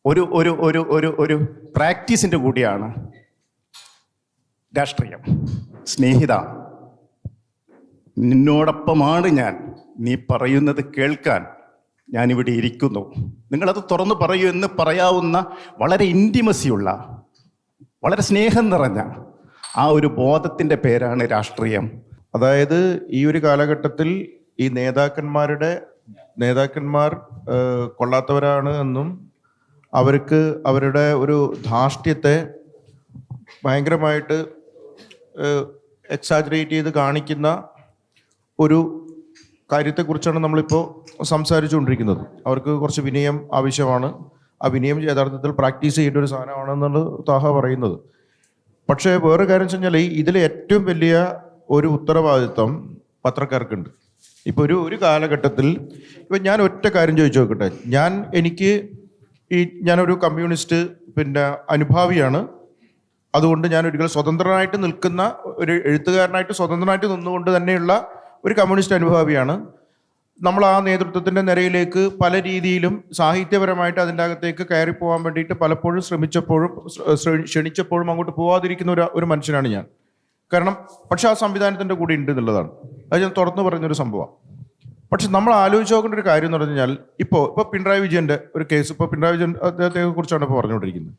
ഒരു ഒരു ഒരു ഒരു ഒരു പ്രാക്ടീസിൻ്റെ കൂടിയാണ് രാഷ്ട്രീയം. സ്നേഹിത, നിന്നോടൊപ്പമാണ് ഞാൻ, നീ പറയുന്നത് കേൾക്കാൻ ഞാനിവിടെ ഇരിക്കുന്നു, നിങ്ങളത് തുറന്നു പറയൂ എന്ന് പറയാവുന്ന വളരെ ഇൻറ്റിമസിയുള്ള, വളരെ സ്നേഹം നിറഞ്ഞ ആ ഒരു ബോധത്തിൻ്റെ പേരാണ് രാഷ്ട്രീയം. അതായത് ഈ ഒരു കാലഘട്ടത്തിൽ ഈ നേതാക്കന്മാർ കൊള്ളാത്തവരാണ് എന്നും അവർക്ക് അവരുടെ ഒരു ധാർഷ്ട്യത്തെ ഭയങ്കരമായിട്ട് എക്സാജറേറ്റ് ചെയ്ത് കാണിക്കുന്ന ഒരു കാര്യത്തെക്കുറിച്ചാണ് നമ്മളിപ്പോൾ സംസാരിച്ചുകൊണ്ടിരിക്കുന്നത്. അവർക്ക് കുറച്ച് വിനയം ആവശ്യമാണ്. ആ വിനയം യഥാർത്ഥത്തിൽ പ്രാക്ടീസ് ചെയ്യേണ്ട ഒരു സാധനമാണെന്നുള്ളത് താഹ പറയുന്നത്. പക്ഷേ വേറെ കാര്യം വെച്ച് കഴിഞ്ഞാൽ ഇതിലെ ഏറ്റവും വലിയ ഒരു ഉത്തരവാദിത്വം പത്രക്കാർക്കുണ്ട്. ഇപ്പോൾ ഒരു കാലഘട്ടത്തിൽ ഇപ്പം ഞാൻ ഒറ്റ കാര്യം ചോദിച്ചു നോക്കട്ടെ, ഞാനൊരു കമ്മ്യൂണിസ്റ്റ് അനുഭാവിയാണ്. അതുകൊണ്ട് ഞാൻ ഒരിക്കലും സ്വതന്ത്രനായിട്ട് നിൽക്കുന്ന ഒരു എഴുത്തുകാരനായിട്ട് സ്വതന്ത്രനായിട്ട് നിന്നുകൊണ്ട് തന്നെയുള്ള ഒരു കമ്മ്യൂണിസ്റ്റ് അനുഭാവിയാണ്. നമ്മൾ ആ നേതൃത്വത്തിൻ്റെ നിരയിലേക്ക് പല രീതിയിലും സാഹിത്യപരമായിട്ട് അതിൻ്റെ അകത്തേക്ക് കയറി പോകാൻ വേണ്ടിയിട്ട് പലപ്പോഴും ക്ഷണിച്ചപ്പോഴും അങ്ങോട്ട് പോകാതിരിക്കുന്ന ഒരു മനുഷ്യനാണ് ഞാൻ. കാരണം പക്ഷെ ആ സംവിധാനത്തിൻ്റെ കൂടെ ഉണ്ട് എന്നുള്ളതാണ്. അത് ഞാൻ തുറന്നു പറഞ്ഞൊരു സംഭവമാണ്. പക്ഷെ നമ്മൾ ആലോചിച്ച് നോക്കേണ്ട ഒരു കാര്യം എന്ന് പറഞ്ഞു കഴിഞ്ഞാൽ ഇപ്പോൾ പിണറായി വിജയൻ്റെ ഒരു കേസ്, പിണറായി വിജയൻ അദ്ദേഹത്തെ കുറിച്ചാണ് ഇപ്പോൾ പറഞ്ഞുകൊണ്ടിരിക്കുന്നത്.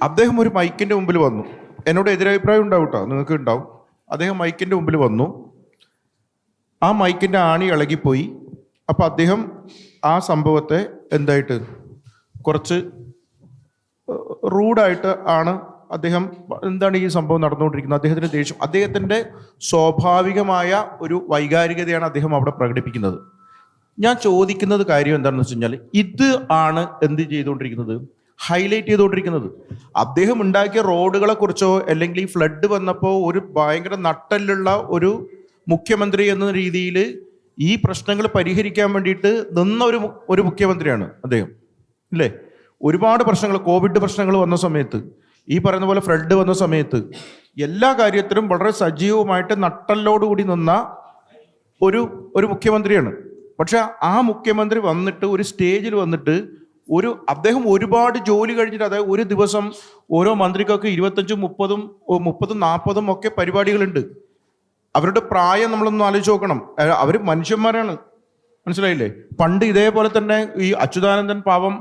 അദ്ദേഹം ഒരു മൈക്കിൻ്റെ മുമ്പിൽ വന്നു. എന്നോട് എതിരഭിപ്രായം ഉണ്ടാവും കേട്ടോ, നിങ്ങൾക്ക് ഉണ്ടാവും. അദ്ദേഹം മൈക്കിൻ്റെ മുമ്പിൽ വന്നു, ആ മൈക്കിൻ്റെ ആണി ഇളകിപ്പോയി. അപ്പോൾ അദ്ദേഹം ആ സംഭവത്തെ എന്തായിട്ട് കുറച്ച് റൂഡായിട്ട് ആണ് അദ്ദേഹം, എന്താണ് ഈ സംഭവം നടന്നുകൊണ്ടിരിക്കുന്നത്, അദ്ദേഹത്തിൻ്റെ ദേഷ്യം, അദ്ദേഹത്തിൻ്റെ സ്വാഭാവികമായ ഒരു വൈകാരികതയാണ് അദ്ദേഹം അവിടെ പ്രകടിപ്പിക്കുന്നത്. ഞാൻ ചോദിക്കുന്നത് കാര്യം എന്താണെന്ന് വെച്ച് കഴിഞ്ഞാൽ, ഇത് ആണ് എന്ത് ചെയ്തുകൊണ്ടിരിക്കുന്നത്, ഹൈലൈറ്റ് ചെയ്തുകൊണ്ടിരിക്കുന്നത്. അദ്ദേഹം ഉണ്ടാക്കിയ റോഡുകളെ കുറിച്ചോ അല്ലെങ്കിൽ ഈ ഫ്ലഡ് വന്നപ്പോൾ ഒരു ഭയങ്കര നട്ടലുള്ള ഒരു മുഖ്യമന്ത്രി എന്ന രീതിയിൽ ഈ പ്രശ്നങ്ങൾ പരിഹരിക്കാൻ വേണ്ടിയിട്ട് നിന്ന ഒരു മുഖ്യമന്ത്രിയാണ് അദ്ദേഹം, ഇല്ലേ? ഒരുപാട് പ്രശ്നങ്ങൾ, കോവിഡ് പ്രശ്നങ്ങൾ വന്ന സമയത്ത്, ഈ പറയുന്ന പോലെ ഫ്ലഡ് വന്ന സമയത്ത് എല്ലാ കാര്യത്തിലും വളരെ സജീവമായിട്ട് നട്ടലോടുകൂടി നിന്ന ഒരു മുഖ്യമന്ത്രിയാണ്. പക്ഷെ ആ മുഖ്യമന്ത്രി വന്നിട്ട് ഒരു സ്റ്റേജിൽ വന്നിട്ട് അദ്ദേഹം ഒരുപാട് ജോലി കഴിഞ്ഞിട്ട്, അതായത് ഒരു ദിവസം ഓരോ മന്ത്രിക്കൊക്കെ 25, 30, 40 ഒക്കെ പരിപാടികളുണ്ട്. അവരുടെ പ്രായം നമ്മളൊന്ന് ആലോചിച്ച് നോക്കണം. അവർ മനുഷ്യന്മാരാണ്, മനസ്സിലായില്ലേ? പണ്ട് ഇതേപോലെ തന്നെ ഈ അച്യുതാനന്ദൻ പാവം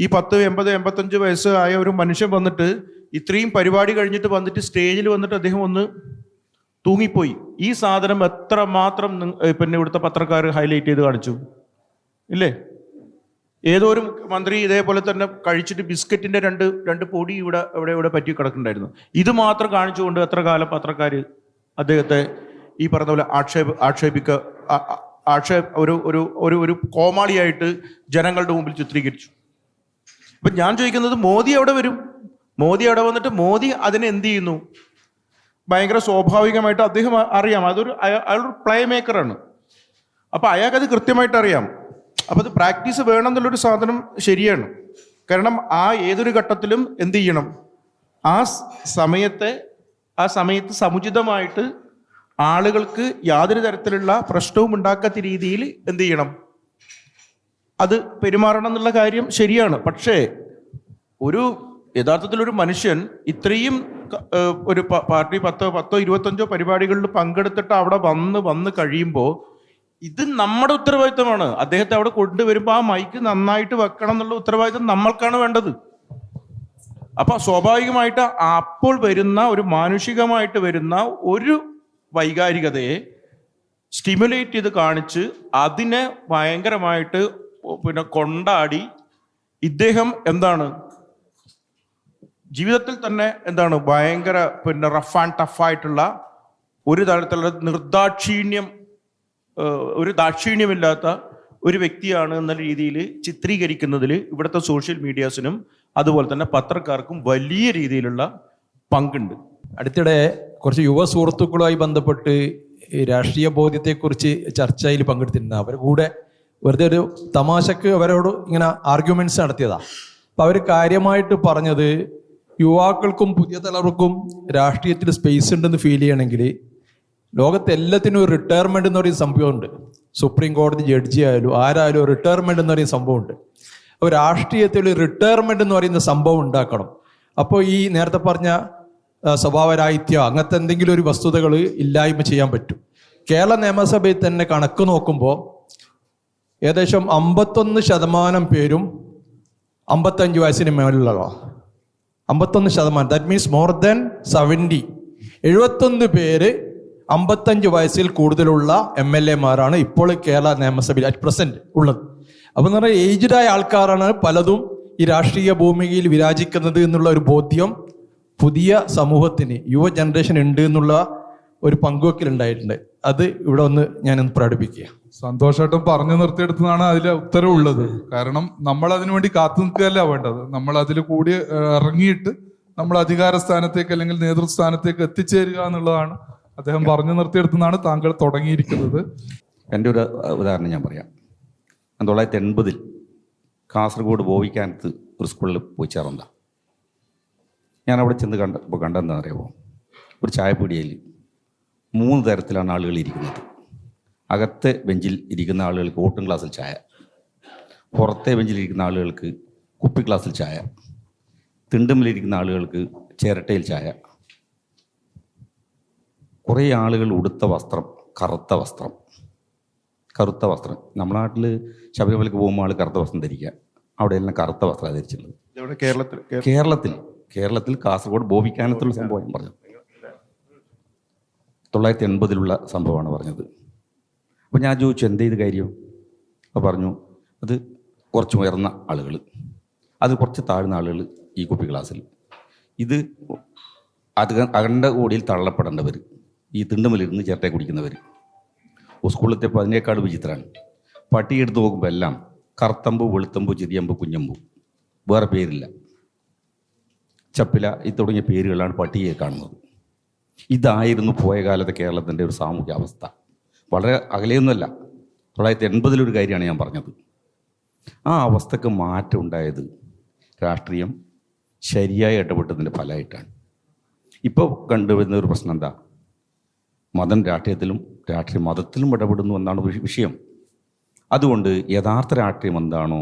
ഈ 10, 80, 85 വയസ്സ് ആയ ഒരു മനുഷ്യൻ വന്നിട്ട് ഇത്രയും പരിപാടി കഴിഞ്ഞിട്ട് വന്നിട്ട് സ്റ്റേജിൽ വന്നിട്ട് അദ്ദേഹം ഒന്ന് തൂങ്ങിപ്പോയി. ഈ സാധനം എത്രമാത്രം ഇവിടുത്തെ പത്രക്കാർ ഹൈലൈറ്റ് ചെയ്ത് കാണിച്ചു, ഇല്ലേ? ഏതോ ഒരു മന്ത്രി ഇതേപോലെ തന്നെ കഴിച്ചിട്ട് ബിസ്ക്കറ്റിന്റെ രണ്ട് പൊടി ഇവിടെ പറ്റി കിടക്കുന്നുണ്ടായിരുന്നു. ഇത് മാത്രം കാണിച്ചുകൊണ്ട് എത്ര കാലം പത്രക്കാർ അദ്ദേഹത്തെ ഈ പറഞ്ഞ പോലെ ഒരു കോമാളിയായിട്ട് ജനങ്ങളുടെ മുമ്പിൽ ചിത്രീകരിച്ചു. അപ്പൊ ഞാൻ ചോദിക്കുന്നത്, മോദി എവിടെ വരും? മോദി അവിടെ വന്നിട്ട് മോദി അതിനെ എന്ത് ചെയ്യുന്നു? ഭയങ്കര സ്വാഭാവികമായിട്ട് അദ്ദേഹം അറിയാം, അയാളൊരു പ്ലേ മേക്കറാണ്. അപ്പൊ അയാൾക്കത് കൃത്യമായിട്ട് അറിയാം. അപ്പൊ അത് പ്രാക്ടീസ് വേണം എന്നുള്ളൊരു സാധനം ശരിയാണ്. കാരണം ഏതൊരു ഘട്ടത്തിലും എന്ത് ചെയ്യണം, ആ സമയത്ത് സമുചിതമായിട്ട് ആളുകൾക്ക് യാതൊരു തരത്തിലുള്ള പ്രശ്നവും ഉണ്ടാക്കാത്ത രീതിയിൽ എന്ത് ചെയ്യണം, അത് പെരുമാറണം എന്നുള്ള കാര്യം ശരിയാണ്. പക്ഷേ യഥാർത്ഥത്തിലൊരു മനുഷ്യൻ ഇത്രയും ഒരു പാർട്ടി 10-25 പരിപാടികളിൽ പങ്കെടുത്തിട്ട് അവിടെ വന്ന് കഴിയുമ്പോൾ ഇത് നമ്മുടെ ഉത്തരവാദിത്തമാണ്. അദ്ദേഹത്തെ അവിടെ കൊണ്ടുവരുമ്പോൾ ആ മൈക്ക് നന്നായിട്ട് വെക്കണം എന്നുള്ള ഉത്തരവാദിത്തം നമ്മൾക്കാണ് വേണ്ടത്. അപ്പൊ സ്വാഭാവികമായിട്ട് അപ്പോൾ വരുന്ന ഒരു മാനുഷികമായിട്ട് വരുന്ന ഒരു വൈകാരികതയെ സ്റ്റിമുലേറ്റ് ചെയ്ത് കാണിച്ച് അതിനെ ഭയങ്കരമായിട്ട് കൊണ്ടാടി ഇദ്ദേഹം എന്താണ് ജീവിതത്തിൽ തന്നെ ഭയങ്കര റഫ് ആൻഡ് ടഫായിട്ടുള്ള ഒരു തരത്തിലുള്ള ഒരു ദാക്ഷിണ്യമില്ലാത്ത ഒരു വ്യക്തിയാണ് എന്ന രീതിയിൽ ചിത്രീകരിക്കുന്നതിൽ ഇവിടുത്തെ സോഷ്യൽ മീഡിയാസിനും അതുപോലെ തന്നെ പത്രക്കാർക്കും വലിയ രീതിയിലുള്ള പങ്കുണ്ട്. അടുത്തിടെ കുറച്ച് യുവ സുഹൃത്തുക്കളുമായി ബന്ധപ്പെട്ട് രാഷ്ട്രീയ ബോധ്യത്തെക്കുറിച്ച് ചർച്ചയിൽ പങ്കെടുത്തിട്ടുണ്ട്. അവർ കൂടെ വെറുതെ ഒരു തമാശക്ക് അവരോട് ഇങ്ങനെ ആർഗ്യുമെന്റ്സ് നടത്തിയതാണ്. അപ്പം അവർ കാര്യമായിട്ട് പറഞ്ഞത്, യുവാക്കൾക്കും പുതിയ തലമുറക്കും രാഷ്ട്രീയത്തിൽ സ്പേസ് ഉണ്ടെന്ന് ഫീൽ ചെയ്യണമെങ്കിൽ ലോകത്ത് എല്ലാത്തിനും ഒരു റിട്ടയർമെന്റ് എന്ന് പറയുന്ന സംഭവമുണ്ട്. സുപ്രീം കോടതി ജഡ്ജി ആയാലും ആരായാലും റിട്ടയർമെന്റ് എന്ന് പറയുന്ന സംഭവമുണ്ട്. അപ്പോൾ രാഷ്ട്രീയത്തിൽ റിട്ടയർമെന്റ് എന്ന് പറയുന്ന സംഭവം ഉണ്ടാക്കണം. അപ്പോൾ ഈ നേരത്തെ പറഞ്ഞ സ്വഭാവരാഹിത്യം അങ്ങനത്തെ എന്തെങ്കിലും ഒരു വസ്തുതകൾ ഇല്ലായ്മ ചെയ്യാൻ പറ്റും. കേരള നിയമസഭയിൽ തന്നെ കണക്ക് നോക്കുമ്പോൾ ഏകദേശം 51% പേരും 55 വയസ്സിന് മേലുള്ള 51%. That means more than 70. 71 പേര് 55 വയസ്സിൽ കൂടുതലുള്ള MLA-മാരാണ് ഇപ്പോൾ കേരള നിയമസഭയിൽ അറ്റ് പ്രസന്റ് ഉള്ളത്. അപ്പം എന്ന് പറഞ്ഞാൽ ഏജ്ഡായ ആൾക്കാരാണ് പലതും ഈ രാഷ്ട്രീയ ഭൂമികയിൽ വിരാജിക്കുന്നത് എന്നുള്ള ഒരു ബോധ്യം പുതിയ സമൂഹത്തിന്, യുവ ജനറേഷൻ ഉണ്ട് എന്നുള്ള ഒരു പങ്കുവെക്കലുണ്ടായിട്ടുണ്ട്. അത് ഇവിടെ ഒന്ന് ഞാനൊന്ന് പ്രകടിപ്പിക്കുക. സന്തോഷമായിട്ടും പറഞ്ഞു നിർത്തിയെടുത്തതാണ് അതിലെ ഉത്തരവുള്ളത്. കാരണം നമ്മൾ അതിനു വേണ്ടി കാത്തു നിൽക്കുകയല്ല വേണ്ടത്. നമ്മൾ അതിൽ കൂടി ഇറങ്ങിയിട്ട് നമ്മൾ അധികാര സ്ഥാനത്തേക്ക് അല്ലെങ്കിൽ നേതൃസ്ഥാനത്തേക്ക് എത്തിച്ചേരുക എന്നുള്ളതാണ് അദ്ദേഹം പറഞ്ഞു നിർത്തിയെടുത്തെന്നാണ് താങ്കൾ തുടങ്ങിയിരിക്കുന്നത്. എൻ്റെ ഒരു ഉദാഹരണം ഞാൻ പറയാം. 1980 കാസർഗോഡ് ബോവിക്കാനത്ത് ഒരു സ്കൂളിൽ പോയി ചേർന്നതാ. ഞാൻ അവിടെ ചെന്ന് കണ്ടെന്താ അറിയാമോ, ഒരു ചായപ്പീടികയിൽ 3 തരത്തിലാണ് ആളുകൾ ഇരിക്കുന്നത്. അകത്തെ ബെഞ്ചിൽ ഇരിക്കുന്ന ആളുകൾക്ക് ഓട്ടൻ ഗ്ലാസ്സിൽ ചായ, പുറത്തെ ബെഞ്ചിൽ ഇരിക്കുന്ന ആളുകൾക്ക് കുപ്പി ഗ്ലാസ്സിൽ ചായ, തിണ്ടുമ്മിലിരിക്കുന്ന ആളുകൾക്ക് ചിരട്ടയിൽ ചായ. കുറേ ആളുകൾ ഉടുത്ത വസ്ത്രം കറുത്ത വസ്ത്രം. നമ്മുടെ നാട്ടിൽ ശബരിമലയ്ക്ക് പോകുമ്പോൾ ആൾ കറുത്ത വസ്ത്രം ധരിക്കുക, അവിടെയെല്ലാം കറുത്ത വസ്ത്രം ധരിച്ചിട്ടുള്ളത്. കേരളത്തിൽ കാസർഗോഡ് ബോവിക്കാനത്തുള്ള സംഭവം ഞാൻ പറഞ്ഞത് 1980 സംഭവമാണ് പറഞ്ഞത്. അപ്പോൾ ഞാൻ ചോദിച്ചു, എന്തേ ഇത് കാര്യം? അപ്പോൾ പറഞ്ഞു, അത് കുറച്ച് ഉയർന്ന ആളുകൾ, അത് കുറച്ച് താഴ്ന്ന ആളുകൾ ഈ കുപ്പി ക്ലാസ്സിൽ, ഇത് അകണ്ട കോടിയിൽ തള്ളപ്പെടേണ്ടവർ, ഈ തിണ്ടുമലിരുന്ന് ചിരട്ടയെ കുടിക്കുന്നവർ. സ്കൂളിലെത്തിയപ്പോൾ അതിനേക്കാൾ വിചിത്രമാണ്. പട്ടിയെടുത്ത് നോക്കുമ്പോൾ എല്ലാം കറുത്തമ്പു, വെളുത്തമ്പു, ചെറിയമ്പു, കുഞ്ഞമ്പു, വേറെ പേരില്ല. ചപ്പില ഈ തുടങ്ങിയ പേരുകളാണ് പട്ടിയെ കാണുന്നത്. ഇതായിരുന്നു പോയ കാലത്തെ കേരളത്തിൻ്റെ ഒരു സാമൂഹ്യ അവസ്ഥ. വളരെ അകലെയൊന്നുമല്ല, 1980 ഒരു കാര്യമാണ് ഞാൻ പറഞ്ഞത്. ആ അവസ്ഥക്ക് മാറ്റം ഉണ്ടായത് രാഷ്ട്രീയം ശരിയായി ഇടപെട്ടതിൻ്റെ ഫലമായിട്ടാണ്. ഇപ്പോൾ കണ്ടുവരുന്ന ഒരു പ്രശ്നം എന്താ, മതം രാഷ്ട്രീയത്തിലും രാഷ്ട്രീയ മതത്തിലും ഇടപെടുന്നു എന്നാണ് വിഷയം. അതുകൊണ്ട് യഥാർത്ഥ രാഷ്ട്രീയം എന്താണോ,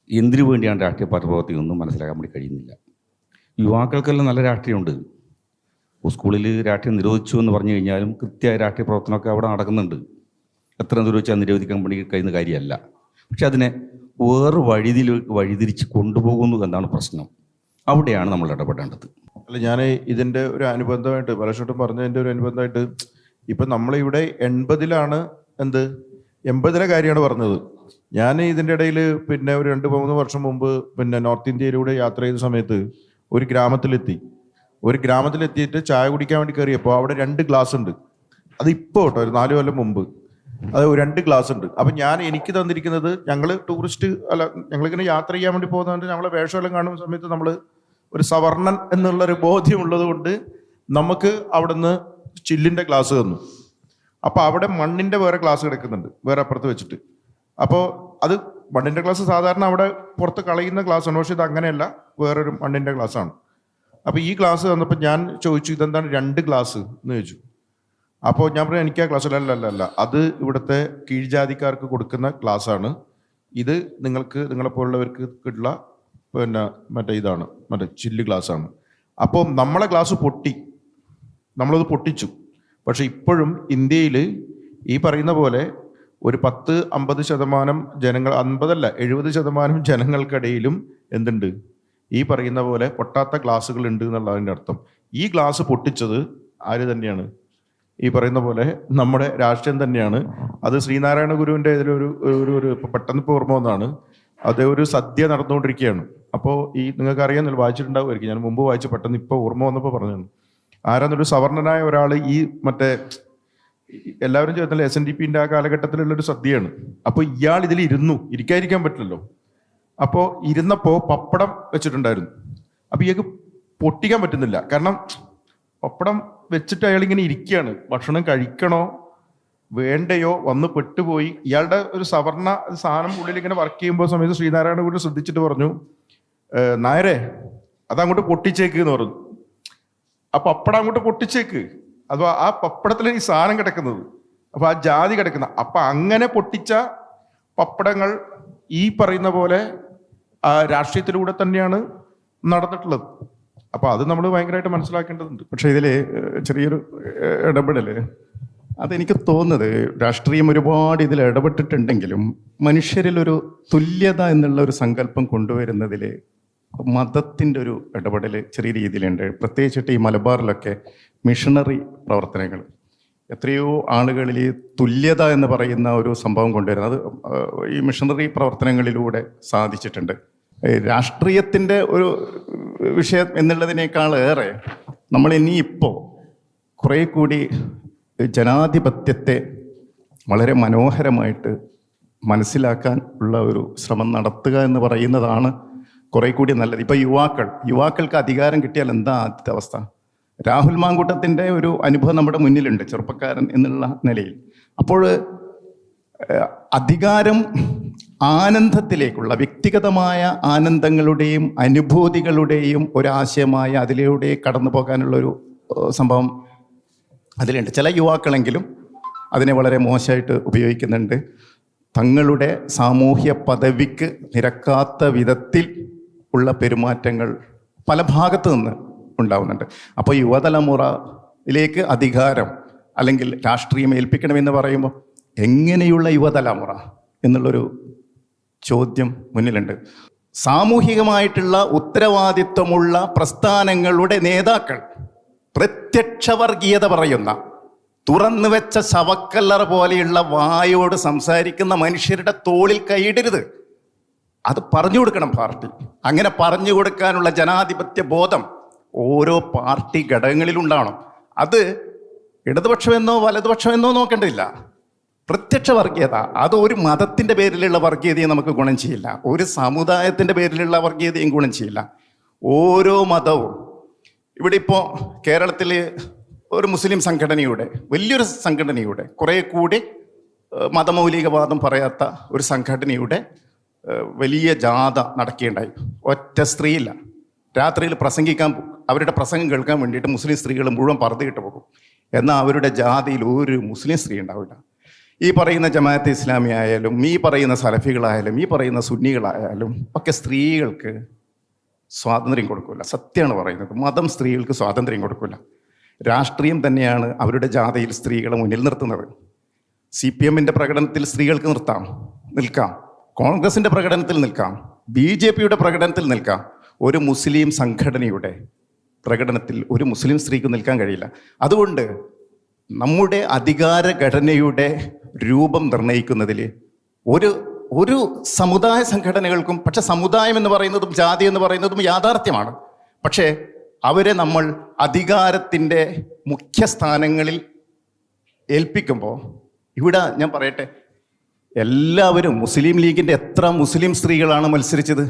എന്തിനു വേണ്ടിയാണ് രാഷ്ട്രീയ പാർട്ടി പ്രവർത്തിക്കുന്നതെന്നും മനസ്സിലാക്കാൻ വേണ്ടി കഴിയുന്നില്ല. യുവാക്കൾക്കെല്ലാം നല്ല രാഷ്ട്രീയമുണ്ട്. സ്കൂളിൽ രാഷ്ട്രീയം നിരോധിച്ചു എന്ന് പറഞ്ഞു കഴിഞ്ഞാലും കൃത്യമായ രാഷ്ട്രീയ പ്രവർത്തനമൊക്കെ അവിടെ നടക്കുന്നുണ്ട്. എത്ര നിരോധിച്ചാൽ നിരോധിക്കാൻ വേണ്ടി കഴിയുന്ന കാര്യമല്ല. പക്ഷെ അതിനെ വേറെ വഴിതിരിച്ച് കൊണ്ടുപോകുന്നു എന്നാണ് പ്രശ്നം. അവിടെയാണ് നമ്മൾ ഇടപെടേണ്ടത്. അല്ല, ഞാൻ ഇതിൻ്റെ ഒരു അനുബന്ധമായിട്ട് പലശോട്ടും പറഞ്ഞതിൻ്റെ ഒരു അനുബന്ധമായിട്ട് ഇപ്പം നമ്മളിവിടെ 80 80 കാര്യമാണ് പറഞ്ഞത്. ഞാൻ ഇതിൻ്റെ ഇടയിൽ ഒരു 2-3 വർഷം മുമ്പ് നോർത്ത് ഇന്ത്യയിലൂടെ യാത്ര ചെയ്ത സമയത്ത് ഒരു ഗ്രാമത്തിലെത്തിയിട്ട് ചായ കുടിക്കാൻ വേണ്ടി കയറിയപ്പോൾ അവിടെ 2 ഗ്ലാസ് ഉണ്ട്. അത് ഇപ്പോൾ കേട്ടോ, ഒരു 4 കൊല്ലം മുമ്പ്. അത് 2 ക്ലാസ് ഉണ്ട്. അപ്പം എനിക്ക് തന്നിരിക്കുന്നത്, ഞങ്ങൾ ടൂറിസ്റ്റ് ഞങ്ങളിങ്ങനെ യാത്ര ചെയ്യാൻ വേണ്ടി പോകുന്നതുകൊണ്ട് ഞങ്ങളെ വേഷമെല്ലാം കാണുന്ന സമയത്ത് നമ്മൾ ഒരു സവർണൻ എന്നുള്ളൊരു ബോധ്യമുള്ളത് കൊണ്ട് നമുക്ക് അവിടുന്ന് ചില്ലിൻ്റെ ക്ലാസ് തന്നു. അപ്പോൾ അവിടെ മണ്ണിൻ്റെ വേറെ ക്ലാസ് കിടക്കുന്നുണ്ട്, വേറെ അപ്പുറത്ത് വെച്ചിട്ട്. അപ്പോൾ അത് മണ്ണിൻ്റെ ക്ലാസ് സാധാരണ അവിടെ പുറത്ത് കളയുന്ന ക്ലാസ്സാണ്, പക്ഷെ ഇത് അങ്ങനെയല്ല, വേറൊരു മണ്ണിൻ്റെ ക്ലാസ്സാണ്. അപ്പോൾ ഈ ക്ലാസ് തന്നപ്പോൾ ഞാൻ ചോദിച്ചു, ഇതെന്താണ് 2 ക്ലാസ് എന്ന് ചോദിച്ചു. അപ്പോൾ ഞാൻ പറഞ്ഞു, എനിക്ക് ആ ക്ലാസ് അല്ല, അത് ഇവിടുത്തെ കീഴ്ജാതിക്കാർക്ക് കൊടുക്കുന്ന ക്ലാസ്സാണ്. ഇത് നിങ്ങളെപ്പോലുള്ളവർക്ക് ഉള്ള മറ്റേ ഇതാണ്, മറ്റേ ചില്ല് ക്ലാസ്സാണ്. അപ്പോൾ നമ്മളെ ക്ലാസ് നമ്മളത് പൊട്ടിച്ചു. പക്ഷെ ഇപ്പോഴും ഇന്ത്യയിൽ ഈ പറയുന്ന പോലെ ഒരു 10-50% ജനങ്ങൾ, 50 അല്ല 70% ജനങ്ങൾക്കിടയിലും എന്തുണ്ട്, ഈ പറയുന്ന പോലെ പൊട്ടാത്ത ക്ലാസ്സുകൾ ഉണ്ട് എന്നുള്ളതിൻ്റെ അർത്ഥം. ഈ ക്ലാസ് പൊട്ടിച്ചത് ആര് തന്നെയാണ്? ഈ പറയുന്ന പോലെ നമ്മുടെ രാഷ്ട്രീയം തന്നെയാണ്. അത് ശ്രീനാരായണ ഗുരുവിൻ്റെ ഇതിലൊരു പെട്ടെന്ന് ഇപ്പോൾ ഓർമ്മ വന്നാണ്, അത് ഒരു സദ്യ നടന്നുകൊണ്ടിരിക്കുകയാണ്. അപ്പോൾ നിങ്ങൾക്ക് അറിയാമെന്നല്ലോ, വായിച്ചിട്ടുണ്ടാവുമായിരിക്കും, ഞാൻ മുമ്പ് വായിച്ച് പെട്ടെന്ന് ഇപ്പോൾ ഓർമ്മ വന്നപ്പോൾ പറഞ്ഞതാണ്. ആരാന്നൊരു സവർണനായ ഒരാൾ ഈ മറ്റേ എല്ലാവരും ചോദിച്ചാൽ SNDPൻ്റെ ആ കാലഘട്ടത്തിലുള്ളൊരു സദ്യയാണ്. അപ്പോൾ ഇയാൾ ഇതിൽ ഇരിക്കാതിരിക്കാൻ പറ്റില്ലല്ലോ. അപ്പോൾ ഇരുന്നപ്പോൾ പപ്പടം വെച്ചിട്ടുണ്ടായിരുന്നു. അപ്പോൾ ഇയാൾക്ക് പൊട്ടിക്കാൻ പറ്റുന്നില്ല, കാരണം പപ്പടം വെച്ചിട്ട് അയാൾ ഇങ്ങനെ ഇരിക്കുകയാണ്. ഭക്ഷണം കഴിക്കണോ വേണ്ടയോ വന്ന് പെട്ടുപോയി. ഇയാളുടെ ഒരു സവർണ സാധനം ഉള്ളിൽ ഇങ്ങനെ വർക്ക് ചെയ്യുമ്പോൾ സമയത്ത് ശ്രീനാരായണ ഗുരു ശ്രദ്ധിച്ചിട്ട് പറഞ്ഞു, നായരെ അതങ്ങോട്ട് പൊട്ടിച്ചേക്ക് എന്ന് പറഞ്ഞു. ആ പപ്പടം അങ്ങോട്ട് പൊട്ടിച്ചേക്ക്, അഥവാ ആ പപ്പടത്തിലാണ് ഈ സാധനം കിടക്കുന്നത്, അപ്പൊ ആ ജാതി കിടക്കുന്ന. അപ്പൊ അങ്ങനെ പൊട്ടിച്ച പപ്പടങ്ങൾ ഈ പറയുന്ന പോലെ രാഷ്ട്രീയത്തിലൂടെ തന്നെയാണ് നടന്നിട്ടുള്ളത്. അപ്പൊ അത് നമ്മൾ ഭയങ്കരമായിട്ട് മനസ്സിലാക്കേണ്ടതുണ്ട്. പക്ഷെ ഇതിൽ ചെറിയൊരു ഇടപെടല്, അതെനിക്ക് തോന്നുന്നത് രാഷ്ട്രീയം ഒരുപാട് ഇതിൽ ഇടപെട്ടിട്ടുണ്ടെങ്കിലും മനുഷ്യരിലൊരു തുല്യത എന്നുള്ള ഒരു സങ്കല്പം കൊണ്ടുവരുന്നതിൽ മതത്തിൻ്റെ ഒരു ഇടപെടൽ ചെറിയ രീതിയിലുണ്ട്. പ്രത്യേകിച്ചിട്ട് ഈ മലബാറിലൊക്കെ മിഷണറി പ്രവർത്തനങ്ങൾ, എത്രയോ ആളുകളിൽ ഈ തുല്യത എന്ന് പറയുന്ന ഒരു സംഭവം കൊണ്ടുവരുന്നത് ഈ മിഷണറി പ്രവർത്തനങ്ങളിലൂടെ സാധിച്ചിട്ടുണ്ട്. രാഷ്ട്രീയത്തിൻ്റെ ഒരു വിഷയം എന്നുള്ളതിനേക്കാൾ ഏറെ നമ്മൾ ഇനിയിപ്പോൾ കുറേ കൂടി ജനാധിപത്യത്തെ വളരെ മനോഹരമായിട്ട് മനസ്സിലാക്കാൻ ഉള്ള ഒരു ശ്രമം നടത്തുക എന്ന് പറയുന്നതാണ് കുറേ കൂടി നല്ലത്. ഇപ്പോൾ യുവാക്കൾക്ക് അധികാരം കിട്ടിയാൽ എന്താ ആദ്യത്തെ അവസ്ഥ? രാഹുൽ മാങ്കൂട്ടത്തിൻ്റെ ഒരു അനുഭവം നമ്മുടെ മുന്നിലുണ്ട്, ചെറുപ്പക്കാരൻ എന്നുള്ള നിലയിൽ. അപ്പോൾ അധികാരം ആനന്ദത്തിലേക്കുള്ള വ്യക്തിഗതമായ ആനന്ദങ്ങളുടെയും അനുഭൂതികളുടെയും ഒരാശയമായ അതിലൂടെ കടന്നു പോകാനുള്ളൊരു സംഭവം അതിലുണ്ട്. ചില യുവാക്കളെങ്കിലും അതിനെ വളരെ മോശമായിട്ട് ഉപയോഗിക്കുന്നുണ്ട്. തങ്ങളുടെ സാമൂഹ്യ പദവിക്ക് നിരക്കാത്ത വിധത്തിൽ ഉള്ള പെരുമാറ്റങ്ങൾ പല ഭാഗത്തു നിന്ന് ഉണ്ടാവുന്നുണ്ട്. അപ്പോൾ യുവതലമുറയിലേക്ക് അധികാരം അല്ലെങ്കിൽ രാഷ്ട്രീയം ഏൽപ്പിക്കണമെന്ന് പറയുമ്പോൾ എങ്ങനെയുള്ള യുവതലമുറ എന്നുള്ളൊരു ചോദ്യം മുന്നിലുണ്ട്. സാമൂഹികമായിട്ടുള്ള ഉത്തരവാദിത്വമുള്ള പ്രസ്ഥാനങ്ങളുടെ നേതാക്കൾ പ്രത്യക്ഷ വർഗീയത പറയുന്ന, തുറന്നു വെച്ച ശവക്കല്ലറ പോലെയുള്ള വായോട് സംസാരിക്കുന്ന മനുഷ്യരുടെ തോളിൽ കൈയിടരുത്. അത് പറഞ്ഞു കൊടുക്കണം പാർട്ടി. അങ്ങനെ പറഞ്ഞു കൊടുക്കാനുള്ള ജനാധിപത്യ ബോധം ഓരോ പാർട്ടി ഘടകങ്ങളിലുണ്ടാവണം. അത് ഇടതുപക്ഷമെന്നോ വലതുപക്ഷമെന്നോ നോക്കേണ്ടതില്ല. പ്രത്യക്ഷ വർഗീയത അത് ഒരു മതത്തിൻ്റെ പേരിലുള്ള വർഗീയതയും നമുക്ക് ഗുണം ചെയ്യില്ല, ഒരു സമുദായത്തിൻ്റെ പേരിലുള്ള വർഗീയതയും ഗുണം ചെയ്യില്ല. ഓരോ മതവും, ഇവിടെ ഇപ്പോൾ കേരളത്തിൽ ഒരു മുസ്ലിം സംഘടനയുടെ, വലിയൊരു സംഘടനയുടെ, കുറേ കൂടി മതമൗലികവാദം പറയാത്ത ഒരു സംഘടനയുടെ വലിയ ജാഥ നടക്കുകയുണ്ടായി. ഒറ്റ സ്ത്രീയില്ല. രാത്രിയിൽ പ്രസംഗിക്കാൻ, അവരുടെ പ്രസംഗം കേൾക്കാൻ വേണ്ടിയിട്ട് മുസ്ലിം സ്ത്രീകൾ മുഴുവൻ പർദ്ദയിട്ട് പോകും. എന്നാൽ അവരുടെ ജാഥയിൽ ഒരു മുസ്ലിം സ്ത്രീ ഉണ്ടാവില്ല. ഈ പറയുന്ന ജമാഅത്തെ ഇസ്ലാമി ആയാലും, ഈ പറയുന്ന സലഫികളായാലും, ഈ പറയുന്ന സുന്നികളായാലും ഒക്കെ സ്ത്രീകൾക്ക് സ്വാതന്ത്ര്യം കൊടുക്കില്ല. സത്യമാണ് പറയുന്നത്. മതം സ്ത്രീകൾക്ക് സ്വാതന്ത്ര്യം കൊടുക്കില്ല. രാഷ്ട്രീയം തന്നെയാണ് അവരുടെ ജാഥയിൽ സ്ത്രീകളെ മുന്നിൽ നിർത്തുന്നത്. CPMൻ്റെ പ്രകടനത്തിൽ സ്ത്രീകൾക്ക് നിൽക്കാം, കോൺഗ്രസിൻ്റെ പ്രകടനത്തിൽ നിൽക്കാം, BJPയുടെ പ്രകടനത്തിൽ നിൽക്കാം. ഒരു മുസ്ലിം സംഘടനയുടെ പ്രകടനത്തിൽ ഒരു മുസ്ലിം സ്ത്രീക്ക് നിൽക്കാൻ കഴിയില്ല. അതുകൊണ്ട് നമ്മുടെ അധികാര ഘടനയുടെ രൂപം നിർണ്ണയിക്കുന്നതിൽ ഒരു സമുദായ സംഘടനകൾക്കും, പക്ഷെ സമുദായം എന്ന് പറയുന്നതും ജാതി എന്ന് പറയുന്നതും യാഥാർത്ഥ്യമാണ്. പക്ഷേ അവരെ നമ്മൾ അധികാരത്തിൻ്റെ മുഖ്യ സ്ഥാനങ്ങളിൽ ഏൽപ്പിക്കുമ്പോൾ ഇവിടെ ഞാൻ പറയട്ടെ, എല്ലാവരും മുസ്ലിം ലീഗിൻ്റെ എത്ര മുസ്ലിം സ്ത്രീകളാണ് മത്സരിച്ചത്?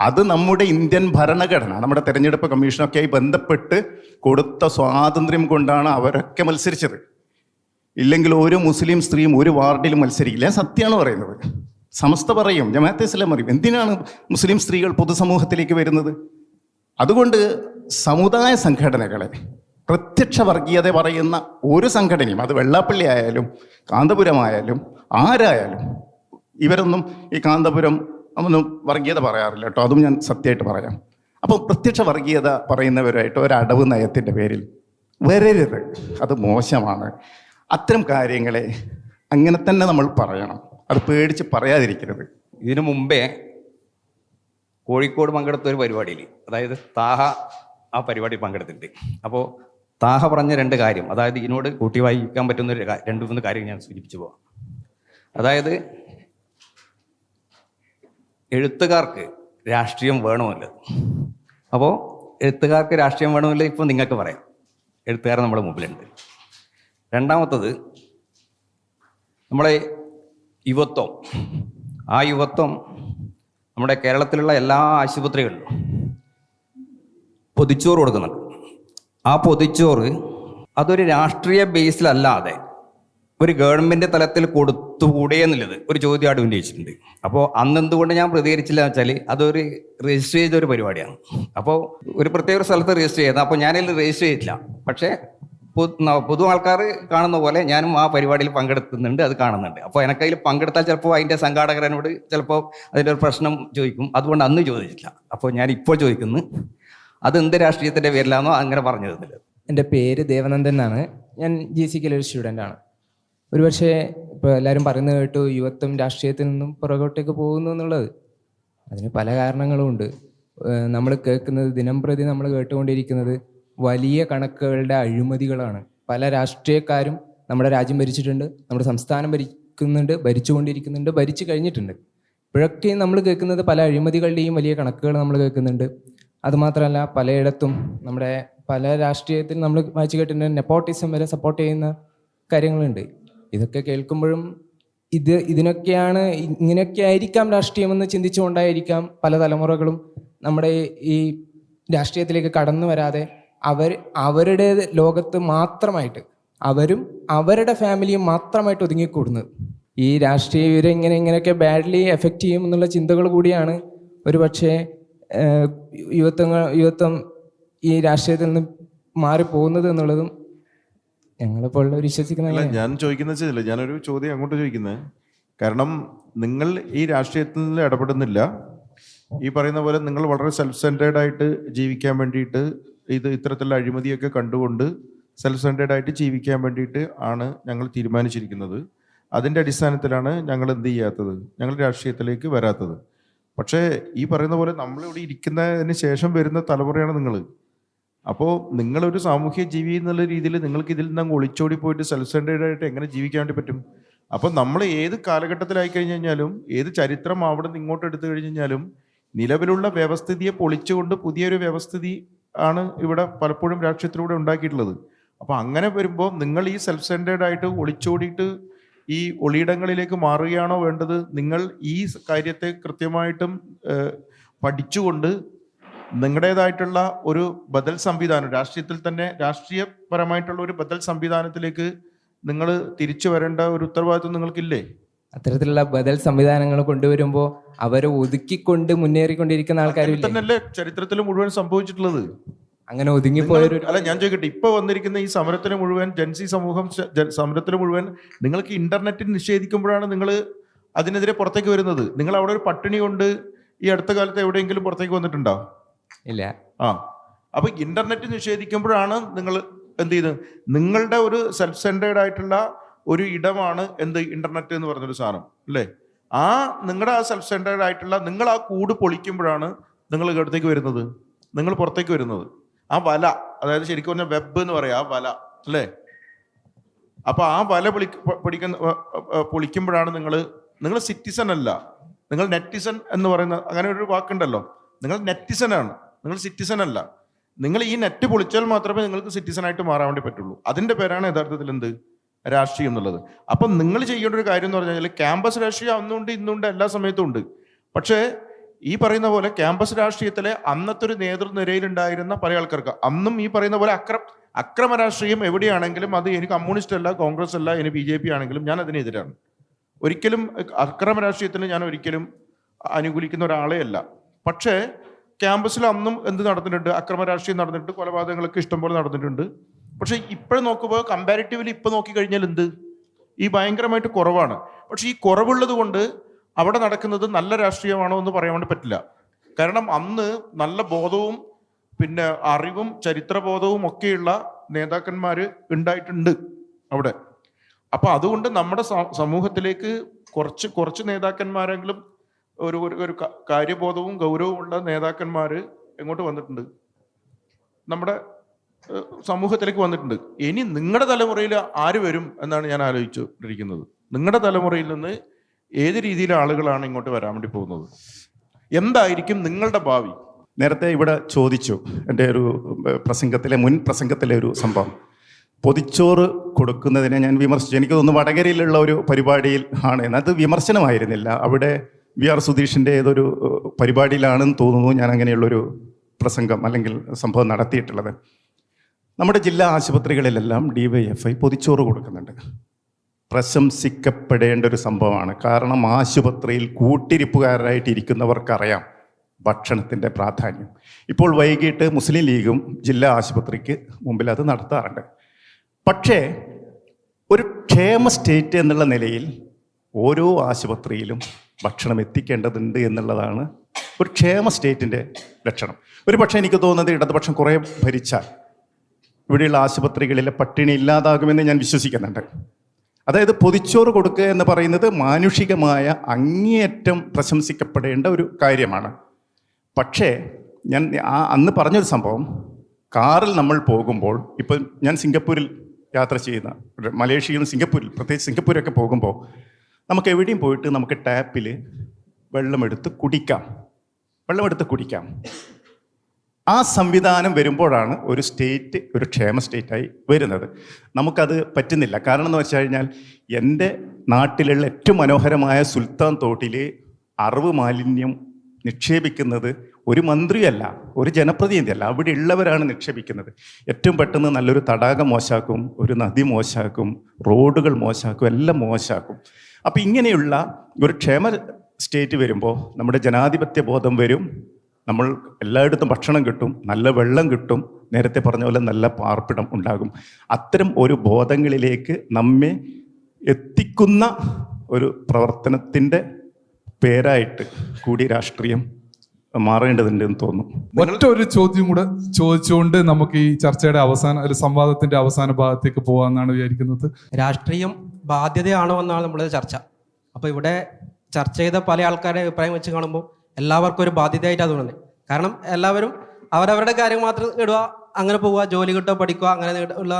അത് നമ്മുടെ ഇന്ത്യൻ ഭരണഘടന, നമ്മുടെ തെരഞ്ഞെടുപ്പ് കമ്മീഷനൊക്കെയായി ബന്ധപ്പെട്ട് കൊടുത്ത സ്വാതന്ത്ര്യം കൊണ്ടാണ് അവരൊക്കെ മത്സരിച്ചത്. ഇല്ലെങ്കിൽ ഒരു മുസ്ലിം സ്ത്രീയും ഒരു വാർഡിലും മത്സരിക്കില്ല. ഞാൻ സത്യമാണ് പറയുന്നത്. സമസ്ത പറയും, ജമാഅത്തെ ഇസ്ലാം പറയും, എന്തിനാണ് മുസ്ലിം സ്ത്രീകൾ പൊതുസമൂഹത്തിലേക്ക് വരുന്നത്? അതുകൊണ്ട് സമുദായ സംഘടനകളെ, പ്രത്യക്ഷ വർഗീയത പറയുന്ന ഒരു സംഘടനയും, അത് വെള്ളാപ്പള്ളി ആയാലും കാന്തപുരമായാലും ആരായാലും, ഇവരൊന്നും ഈ കാന്തപുരം ഒന്നും വർഗീയത പറയാറില്ല കേട്ടോ, അതും ഞാൻ സത്യമായിട്ട് പറയാം. അപ്പോൾ പ്രത്യക്ഷ വർഗീയത പറയുന്നവരായിട്ട് ഒരടവ് നയത്തിൻ്റെ പേരിൽ വരരുത്, അത് മോശമാണ്. അത്തരം കാര്യങ്ങളെ അങ്ങനെ തന്നെ നമ്മൾ പറയണം, അത് പേടിച്ച് പറയാതിരിക്കരുത്. ഇതിനു മുമ്പേ കോഴിക്കോട് പങ്കെടുത്ത ഒരു പരിപാടിയിൽ, അതായത് താഹ ആ പരിപാടിയിൽ പങ്കെടുത്തിട്ടുണ്ട്. അപ്പോൾ താഹ പറഞ്ഞ രണ്ട് കാര്യം, അതായത് ഇതിനോട് കൂട്ടി വായിക്കാൻ പറ്റുന്ന രണ്ട് മൂന്ന് കാര്യം ഞാൻ സൂചിപ്പിച്ചു പോവാം. അതായത് എഴുത്തുകാർക്ക് രാഷ്ട്രീയം വേണമല്ലോ. അപ്പോൾ എഴുത്തുകാർക്ക് രാഷ്ട്രീയം വേണമല്ലോ ഇപ്പോൾ നിങ്ങൾക്ക് പറയാം, എഴുത്തുകാരൻ നമ്മുടെ മുമ്പിലുണ്ട്. രണ്ടാമത്തത് നമ്മളെ യുവത്വം. ആ യുവത്വം നമ്മുടെ കേരളത്തിലുള്ള എല്ലാ ആശുപത്രികളിലും പൊതിച്ചോറ് കൊടുക്കുന്നുണ്ട്. ആ പൊതിച്ചോറ് അതൊരു രാഷ്ട്രീയ ബേസിലല്ലാതെ ഒരു ഗവൺമെൻറ് തലത്തിൽ കൊടുത്തുകൂടെ എന്നുള്ളത് ഒരു ചോദ്യം അവിടെ ഉന്നയിച്ചിട്ടുണ്ട്. അപ്പോൾ അന്ന് എന്തുകൊണ്ട് ഞാൻ പ്രതികരിച്ചില്ല എന്ന് വെച്ചാൽ അതൊരു രജിസ്റ്റർ ചെയ്ത ഒരു പരിപാടിയാണ്. അപ്പോൾ ഒരു പ്രത്യേക സ്ഥലത്ത് രജിസ്റ്റർ ചെയ്തത്, അപ്പോൾ ഞാനതിൽ രജിസ്റ്റർ ചെയ്തിട്ടില്ല. പക്ഷേ പൊതു ആൾക്കാർ കാണുന്ന പോലെ ഞാനും ആ പരിപാടിയിൽ പങ്കെടുക്കുന്നുണ്ട്, അത് കാണുന്നുണ്ട്. അപ്പോൾ എനിക്കതിൽ പങ്കെടുത്താൽ ചിലപ്പോൾ അതിൻ്റെ സംഘാടകരനോട് ചിലപ്പോൾ അതിൻ്റെ ഒരു പ്രശ്നം ചോദിക്കും. അതുകൊണ്ട് അന്ന് ചോദിച്ചിട്ടില്ല. അപ്പോൾ ഞാൻ ഇപ്പോൾ ചോദിക്കുന്നു, അത് എന്ത് രാഷ്ട്രീയത്തിൻ്റെ പേരിലാണോ അങ്ങനെ പറഞ്ഞു തന്നില്ല. എൻ്റെ പേര് ദേവനന്ദൻ എന്നാണ്. ഞാൻ GCKയിലെ ഒരു സ്റ്റുഡൻ്റാണ്. ഒരുപക്ഷെ ഇപ്പോൾ എല്ലാവരും പറയുന്നത് കേട്ടു യുവത്വം രാഷ്ട്രീയത്തിൽ നിന്നും പുറകോട്ടേക്ക് പോകുന്നു എന്നുള്ളത്. അതിന് പല കാരണങ്ങളും ഉണ്ട്. നമ്മൾ കേൾക്കുന്നത്, ദിനം പ്രതി നമ്മൾ കേട്ടുകൊണ്ടിരിക്കുന്നത് വലിയ കണക്കുകളുടെ അഴിമതികളാണ്. പല രാഷ്ട്രീയക്കാരും നമ്മുടെ രാജ്യം ഭരിച്ചിട്ടുണ്ട്, നമ്മുടെ സംസ്ഥാനം ഭരിക്കുന്നുണ്ട്, ഭരിച്ചുകൊണ്ടിരിക്കുന്നുണ്ട്, ഭരിച്ചു കഴിഞ്ഞിട്ടുണ്ട്. ഇപ്പോഴൊക്കെ നമ്മൾ കേൾക്കുന്നത് പല അഴിമതികളുടെയും വലിയ കണക്കുകൾ നമ്മൾ കേൾക്കുന്നുണ്ട്. അതുമാത്രമല്ല, പലയിടത്തും നമ്മുടെ പല രാഷ്ട്രീയത്തിൽ നമ്മൾ വായിച്ചു കേട്ടിട്ടുണ്ട്, നെപ്പോട്ടിസം വരെ സപ്പോർട്ട് ചെയ്യുന്ന കാര്യങ്ങളുണ്ട്. ഇതൊക്കെ കേൾക്കുമ്പോഴും ഇതിനൊക്കെയാണ്, ഇങ്ങനെയൊക്കെ ആയിരിക്കാം രാഷ്ട്രീയമെന്ന് ചിന്തിച്ചുകൊണ്ടായിരിക്കാം പല തലമുറകളും നമ്മുടെ ഈ രാഷ്ട്രീയത്തിലേക്ക് കടന്നു വരാതെ അവരുടെ ലോകത്ത് മാത്രമായിട്ട്, അവരും അവരുടെ ഫാമിലിയും മാത്രമായിട്ട് ഒതുങ്ങിക്കൂടുന്നത്. ഈ രാഷ്ട്രീയ ഇവരെ ഇങ്ങനെയൊക്കെ ബാഡ്ലി എഫക്റ്റ് ചെയ്യും എന്നുള്ള ചിന്തകൾ കൂടിയാണ് ഒരുപക്ഷെ യുവത്വം ഈ രാഷ്ട്രീയത്തിൽ നിന്ന് മാറിപ്പോകുന്നത് എന്നുള്ളതും ഞങ്ങളിപ്പോൾ വിശ്വസിക്കുന്ന. ഞാൻ ചോദിക്കുന്ന ഞാനൊരു ചോദ്യം അങ്ങോട്ട് ചോദിക്കുന്നത്, കാരണം നിങ്ങൾ ഈ രാഷ്ട്രീയത്തിൽ ഇടപെടുന്നില്ല. ഈ പറയുന്ന പോലെ നിങ്ങൾ വളരെ സെൽഫ് സെൻറ്റേർഡ് ആയിട്ട് ജീവിക്കാൻ വേണ്ടിയിട്ട്, ഇത്തരത്തിലുള്ള അഴിമതിയൊക്കെ കണ്ടുകൊണ്ട് സെൽഫ് സെൻറ്റേർഡ് ആയിട്ട് ജീവിക്കാൻ വേണ്ടിയിട്ട് ആണ് ഞങ്ങൾ തീരുമാനിച്ചിരിക്കുന്നത്. അതിൻ്റെ അടിസ്ഥാനത്തിലാണ് ഞങ്ങൾ എന്ത് ചെയ്യാത്തത്, ഞങ്ങൾ രാഷ്ട്രീയത്തിലേക്ക് വരാത്തത്. പക്ഷേ ഈ പറയുന്ന പോലെ നമ്മളിവിടെ ഇരിക്കുന്നതിന് ശേഷം വരുന്ന തലമുറയാണ് നിങ്ങൾ. അപ്പോൾ നിങ്ങളൊരു സാമൂഹ്യ ജീവി എന്നുള്ള രീതിയിൽ നിങ്ങൾക്ക് ഇതിൽ നിന്ന് ഒളിച്ചോടി പോയിട്ട് സെൽഫ് സെൻറ്റേർഡ് ആയിട്ട് എങ്ങനെ ജീവിക്കാൻ വേണ്ടി പറ്റും? അപ്പോൾ നമ്മൾ ഏത് കാലഘട്ടത്തിലായി കഴിഞ്ഞ് കഴിഞ്ഞാലും, ഏത് ചരിത്രം അവിടെ നിന്ന് ഇങ്ങോട്ട് എടുത്തു കഴിഞ്ഞ് കഴിഞ്ഞാലും, നിലവിലുള്ള വ്യവസ്ഥിതിയെ പൊളിച്ചുകൊണ്ട് പുതിയൊരു വ്യവസ്ഥിതി ആണ് ഇവിടെ പലപ്പോഴും രാഷ്ട്രീയത്തിലൂടെ ഉണ്ടാക്കിയിട്ടുള്ളത്. അപ്പോൾ അങ്ങനെ വരുമ്പോൾ നിങ്ങൾ ഈ സെൽഫ് സെൻറ്റേർഡ് ആയിട്ട് ഒളിച്ചോടിയിട്ട് ഈ ഒളിയിടങ്ങളിലേക്ക് മാറുകയാണോ വേണ്ടത്? നിങ്ങൾ ഈ കാര്യത്തെ കൃത്യമായിട്ടും പഠിച്ചുകൊണ്ട് നിങ്ങളുടേതായിട്ടുള്ള ഒരു ബദൽ സംവിധാനം, രാഷ്ട്രീയത്തിൽ തന്നെ രാഷ്ട്രീയപരമായിട്ടുള്ള ഒരു ബദൽ സംവിധാനത്തിലേക്ക് നിങ്ങൾ തിരിച്ചു വരേണ്ട ഒരു ഉത്തരവാദിത്വം നിങ്ങൾക്കില്ലേ? അത്തരത്തിലുള്ള ബദൽ സംവിധാനങ്ങൾ കൊണ്ടുവരുമ്പോൾ അവരെ ഒതുക്കിക്കൊണ്ട് മുന്നേറിക്കൊണ്ടിരിക്കുന്ന ആൾക്കാരും തന്നെയല്ലേ ചരിത്രത്തിൽ മുഴുവൻ സംഭവിച്ചിട്ടുള്ളത്. അങ്ങനെ ഒതുങ്ങിപ്പോയൊരു അല്ല, ഞാൻ ചോദിക്കട്ടെ, ഇപ്പൊ വന്നിരിക്കുന്ന ഈ സമരത്തിന് മുഴുവൻ, ജൻസി സമൂഹം സമരത്തിന് മുഴുവൻ നിങ്ങൾക്ക് ഇന്റർനെറ്റ് നിഷേധിക്കുമ്പോഴാണ് നിങ്ങൾ അതിനെതിരെ പുറത്തേക്ക് വരുന്നത്. നിങ്ങൾ അവിടെ ഒരു പട്ടിണി കൊണ്ട് ഈ അടുത്ത കാലത്ത് എവിടെയെങ്കിലും പുറത്തേക്ക് വന്നിട്ടുണ്ടോ? ഇല്ല. അപ്പൊ ഇന്റർനെറ്റ് നിഷേധിക്കുമ്പോഴാണ് നിങ്ങൾ എന്ത് ചെയ്ത്, നിങ്ങളുടെ ഒരു സെൽഫ് സെൻറ്റേർഡ് ആയിട്ടുള്ള ഒരു ഇടമാണ് എന്ത് ഇന്റർനെറ്റ് എന്ന് പറഞ്ഞൊരു സാധനം അല്ലേ? നിങ്ങളുടെ ആ സെൽഫ് സെൻറ്റേർഡ് ആയിട്ടുള്ള നിങ്ങൾ ആ കൂട് പൊളിക്കുമ്പോഴാണ് നിങ്ങൾ ഇടത്തേക്ക് വരുന്നത്, നിങ്ങൾ പുറത്തേക്ക് വരുന്നത്. ആ വല, അതായത് ശരിക്കും പറഞ്ഞാൽ വെബ് എന്ന് പറയാം, ആ വല അല്ലേ? അപ്പൊ ആ വല പൊളിക്കുമ്പോഴാണ് നിങ്ങൾ സിറ്റിസൺ അല്ല, നിങ്ങൾ നെറ്റിസൺ എന്ന് പറയുന്ന അങ്ങനെ ഒരു വാക്കുണ്ടല്ലോ. നിങ്ങൾ നെറ്റിസൺ ആണ്, നിങ്ങൾ സിറ്റിസൺ അല്ല. നിങ്ങൾ ഈ നെറ്റ് പൊളിച്ചാൽ മാത്രമേ നിങ്ങൾക്ക് സിറ്റിസൺ ആയിട്ട് മാറാൻ വേണ്ടി പറ്റുള്ളൂ. അതിന്റെ പേരാണ് യഥാർത്ഥത്തിൽ എന്ത് രാഷ്ട്രീയം എന്നുള്ളത്. അപ്പം നിങ്ങൾ ചെയ്യേണ്ട ഒരു കാര്യം എന്ന് പറഞ്ഞു കഴിഞ്ഞാൽ ക്യാമ്പസ് രാഷ്ട്രീയം അന്നുണ്ട് ഇന്നുണ്ട് എല്ലാ സമയത്തും ഉണ്ട്. പക്ഷേ ഈ പറയുന്ന പോലെ ക്യാമ്പസ് രാഷ്ട്രീയത്തിലെ അന്നത്തെ ഒരു നേതൃനിരയിലുണ്ടായിരുന്ന പല ആൾക്കാർക്ക് അന്നും ഈ പറയുന്ന പോലെ അക്രമ രാഷ്ട്രീയം എവിടെയാണെങ്കിലും അത് എനിക്ക് കമ്മ്യൂണിസ്റ്റ് അല്ല, കോൺഗ്രസ് അല്ല, ഇനി BJP ആണെങ്കിലും ഞാൻ അതിനെതിരാണ്. ഒരിക്കലും അക്രമ രാഷ്ട്രീയത്തിന് ഞാൻ ഒരിക്കലും അനുകൂലിക്കുന്ന ഒരാളെ അല്ല. പക്ഷേ ക്യാമ്പസിൽ അന്നും എന്ത് നടന്നിട്ടുണ്ട്? അക്രമ രാഷ്ട്രീയം നടന്നിട്ടുണ്ട്, കൊലപാതകങ്ങളൊക്കെ ഇഷ്ടംപോലെ നടന്നിട്ടുണ്ട്. പക്ഷെ ഇപ്പോഴും നോക്കുമ്പോൾ കമ്പാരിറ്റീവ്ലി ഇപ്പം നോക്കിക്കഴിഞ്ഞാൽ എന്ത് ഈ ഭയങ്കരമായിട്ട് കുറവാണ്. പക്ഷെ ഈ കുറവുള്ളത് കൊണ്ട് അവിടെ നടക്കുന്നത് നല്ല രാഷ്ട്രീയമാണോ എന്ന് പറയാൻ വേണ്ടി പറ്റില്ല. കാരണം അന്ന് നല്ല ബോധവും പിന്നെ അറിവും ചരിത്രബോധവും ഒക്കെയുള്ള നേതാക്കന്മാർ ഉണ്ടായിട്ടുണ്ട് അവിടെ. അപ്പൊ അതുകൊണ്ട് നമ്മുടെ സമൂഹത്തിലേക്ക് കുറച്ച് നേതാക്കന്മാരെങ്കിലും ഒരു കാര്യബോധവും ഗൗരവവും ഉള്ള നേതാക്കന്മാർ എങ്ങോട്ട് വന്നിട്ടുണ്ട്, നമ്മുടെ സമൂഹത്തിലേക്ക് വന്നിട്ടുണ്ട്. ഇനി നിങ്ങളുടെ തലമുറയിൽ ആര് വരും എന്നാണ് ഞാൻ ആലോചിച്ചുകൊണ്ടിരിക്കുന്നത്. നിങ്ങളുടെ തലമുറയിൽ നിന്ന് ഏത് രീതിയിലെ ആളുകളാണ് ഇങ്ങോട്ട് വരാൻ വേണ്ടി പോകുന്നത്? എന്തായിരിക്കും നിങ്ങളുടെ ഭാവി? നേരത്തെ ഇവിടെ ചോദിച്ചു, എൻ്റെ ഒരു മുൻ പ്രസംഗത്തിലെ ഒരു സംഭവം, പൊതിച്ചോറ് കൊടുക്കുന്നതിനെ ഞാൻ വിമർശിച്ചു. എനിക്ക് തോന്നുന്നു വടകരയിലുള്ള ഒരു പരിപാടിയിൽ ആണ്, അത് വിമർശനമായിരുന്നില്ല. അവിടെ VR സുധീഷിൻ്റെ ഏതൊരു പരിപാടിയിലാണെന്ന് തോന്നുന്നു ഞാൻ അങ്ങനെയുള്ളൊരു പ്രസംഗം അല്ലെങ്കിൽ സംഭവം നടത്തിയിട്ടുള്ളത്. നമ്മുടെ ജില്ലാ ആശുപത്രികളിലെല്ലാം DYFI പൊതിച്ചോറ് കൊടുക്കുന്നുണ്ട്. പ്രശംസിക്കപ്പെടേണ്ട ഒരു സംഭവമാണ്. കാരണം ആശുപത്രിയിൽ കൂട്ടിരിപ്പുകാരായിട്ട് ഇരിക്കുന്നവർക്കറിയാം ഭക്ഷണത്തിൻ്റെ പ്രാധാന്യം. ഇപ്പോൾ വൈകിട്ട് മുസ്ലിം ലീഗും ജില്ലാ ആശുപത്രിക്ക് മുമ്പിൽ അത് നടത്താറുണ്ട്. പക്ഷേ ഒരു ക്ഷേമ സ്റ്റേറ്റ് എന്നുള്ള നിലയിൽ ഓരോ ആശുപത്രിയിലും ഭക്ഷണം എത്തിക്കേണ്ടതുണ്ട് എന്നുള്ളതാണ് ഒരു ക്ഷേമ സ്റ്റേറ്റിൻ്റെ ലക്ഷണം. ഒരു പക്ഷേ എനിക്ക് തോന്നുന്നത് ഇടതുപക്ഷം കുറേ ഭരിച്ചാൽ ഇവിടെയുള്ള ആശുപത്രികളിലെ പട്ടിണി ഇല്ലാതാകുമെന്ന് ഞാൻ വിശ്വസിക്കുന്നുണ്ട്. അതായത് പൊതിച്ചോറ് കൊടുക്കുക എന്ന് പറയുന്നത് മാനുഷികമായ അങ്ങേയറ്റം പ്രശംസിക്കപ്പെടേണ്ട ഒരു കാര്യമാണ്. പക്ഷേ ഞാൻ അന്ന് പറഞ്ഞൊരു സംഭവം, കാറിൽ നമ്മൾ പോകുമ്പോൾ, ഇപ്പം ഞാൻ സിംഗപ്പൂരിൽ യാത്ര ചെയ്യുന്ന, മലേഷ്യയിലും സിംഗപ്പൂരിൽ, പ്രത്യേകിച്ച് സിംഗപ്പൂരൊക്കെ പോകുമ്പോൾ നമുക്ക് എവിടെയും പോയിട്ട് നമുക്ക് ടാപ്പിൽ വെള്ളമെടുത്ത് കുടിക്കാം. ആ സംവിധാനം വരുമ്പോഴാണ് ഒരു സ്റ്റേറ്റ് ഒരു ക്ഷേമ സ്റ്റേറ്റായി വരുന്നത്. നമുക്കത് പറ്റുന്നില്ല. കാരണം എന്ന് വെച്ച് കഴിഞ്ഞാൽ എൻ്റെ നാട്ടിലുള്ള ഏറ്റവും മനോഹരമായ സുൽത്താൻ തോട്ടിൽ അറിവ് മാലിന്യം നിക്ഷേപിക്കുന്നത് ഒരു മന്ത്രിയല്ല, ഒരു ജനപ്രതിനിധിയല്ല, അവിടെ ഉള്ളവരാണ് നിക്ഷേപിക്കുന്നത്. ഏറ്റവും പെട്ടെന്ന് നല്ലൊരു തടാകം മോശമാക്കും, ഒരു നദി മോശമാക്കും, റോഡുകൾ മോശമാക്കും, എല്ലാം മോശമാക്കും. അപ്പം ഇങ്ങനെയുള്ള ഒരു ക്ഷേമ സ്റ്റേറ്റ് വരുമ്പോൾ നമ്മുടെ ജനാധിപത്യ ബോധം വരും. നമ്മൾ എല്ലായിടത്തും ഭക്ഷണം കിട്ടും, നല്ല വെള്ളം കിട്ടും, നേരത്തെ പറഞ്ഞ പോലെ നല്ല പാർപ്പിടം ഉണ്ടാകും. അത്തരം ഒരു ബോധങ്ങളിലേക്ക് നമ്മെ എത്തിക്കുന്ന ഒരു പ്രവർത്തനത്തിൻ്റെ പേരായിട്ട് കൂടി രാഷ്ട്രീയം മാറേണ്ടതുണ്ട് എന്ന് തോന്നുന്നു. മറ്റൊരു ചോദ്യം കൂടെ ചോദിച്ചുകൊണ്ട് നമുക്ക് ഈ ചർച്ചയുടെ സംവാദത്തിന്റെ അവസാന ഭാഗത്തേക്ക് പോകാമെന്നാണ് വിചാരിക്കുന്നത്. രാഷ്ട്രീയം ബാധ്യതയാണോ എന്നാണ് നമ്മുടെ ചർച്ച. അപ്പോൾ ഇവിടെ ചർച്ച ചെയ്ത പല ആൾക്കാരുടെ അഭിപ്രായം വെച്ച് കാണുമ്പോൾ എല്ലാവർക്കും ഒരു ബാധ്യതയായിട്ടാണ് തോന്നുന്നത്. കാരണം എല്ലാവരും അവരവരുടെ കാര്യം മാത്രം ഇടുക, അങ്ങനെ പോവുക, ജോലി കിട്ടുക, പഠിക്കുക, അങ്ങനെ ഉള്ള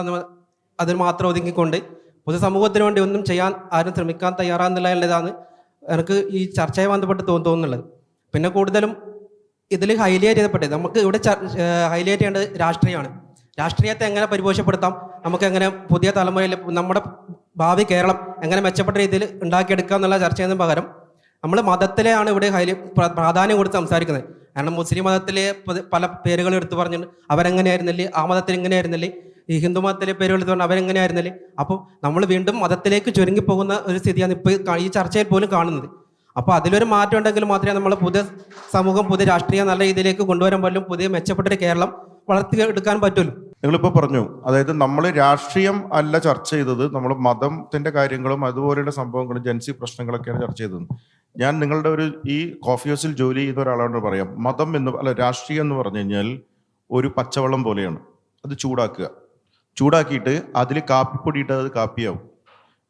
അതിന് മാത്രം ഒതുങ്ങിക്കൊണ്ട് പൊതുസമൂഹത്തിന് വേണ്ടി ഒന്നും ചെയ്യാൻ ആരും ശ്രമിക്കാൻ തയ്യാറാകുന്നില്ല എനിക്ക് ഈ ചർച്ചയെ ബന്ധപ്പെട്ട് തോന്നുന്നുള്ളത്. പിന്നെ കൂടുതലും ഇതിൽ ഹൈലൈറ്റ് ചെയ്യപ്പെട്ടത് നമുക്ക് ഇവിടെ ഹൈലൈറ്റ് ചെയ്യേണ്ടത് രാഷ്ട്രീയമാണ്. രാഷ്ട്രീയത്തെ എങ്ങനെ പരിപോഷപ്പെടുത്താം, നമുക്ക് എങ്ങനെ പുതിയ തലമുറയിൽ നമ്മുടെ ഭാവി കേരളം എങ്ങനെ മെച്ചപ്പെട്ട രീതിയിൽ ഉണ്ടാക്കിയെടുക്കുക എന്നുള്ള ചർച്ച ചെയ്യുന്നതിന് പകരം നമ്മൾ മതത്തിലെയാണ് ഇവിടെ പ്രാധാന്യം കൊടുത്ത് സംസാരിക്കുന്നത്. കാരണം മുസ്ലിം മതത്തിലെ പല പേരുകൾ എടുത്തു പറഞ്ഞിട്ട് അവരെങ്ങനെയായിരുന്നില്ലേ, ആ മതത്തിൽ ഇങ്ങനെയായിരുന്നില്ലേ, ഈ ഹിന്ദു മതത്തിലെ പേരുകൾ എടുത്തു പറഞ്ഞാൽ അവരെങ്ങനെയായിരുന്നില്ലേ. അപ്പോൾ നമ്മൾ വീണ്ടും മതത്തിലേക്ക് ചുരുങ്ങിപ്പോകുന്ന ഒരു സ്ഥിതിയാണ് ഇപ്പോൾ ഈ ചർച്ചയിൽ പോലും കാണുന്നത്. അപ്പോൾ അതിലൊരു മാറ്റം ഉണ്ടെങ്കിൽ മാത്രമേ നമ്മൾ പുതിയ സമൂഹം, പുതിയ രാഷ്ട്രീയം നല്ല രീതിയിലേക്ക് കൊണ്ടുവരാൻ പറ്റും, പുതിയ മെച്ചപ്പെട്ടൊരു കേരളം വളർത്തിയെടുക്കാൻ പറ്റുമല്ലോ. നിങ്ങളിപ്പോൾ പറഞ്ഞു, അതായത് നമ്മൾ രാഷ്ട്രീയം അല്ല ചർച്ച ചെയ്തത്, നമ്മൾ മതത്തിന്റെ കാര്യങ്ങളും അതുപോലെയുള്ള സംഭവങ്ങളും ജൻസി പ്രശ്നങ്ങളൊക്കെയാണ് ചർച്ച ചെയ്തത്. ഞാൻ നിങ്ങളുടെ ഈ കോഫി ഹൗസിൽ ജോലി ചെയ്ത ഒരാളോട് പറയാം, മതം രാഷ്ട്രീയം എന്ന് പറഞ്ഞു കഴിഞ്ഞാൽ ഒരു പച്ചവെള്ളം പോലെയാണ്. അത് ചൂടാക്കിയിട്ട് അതിൽ കാപ്പിപ്പൊടി ഇട്ടത് അത് കാപ്പിയാവും,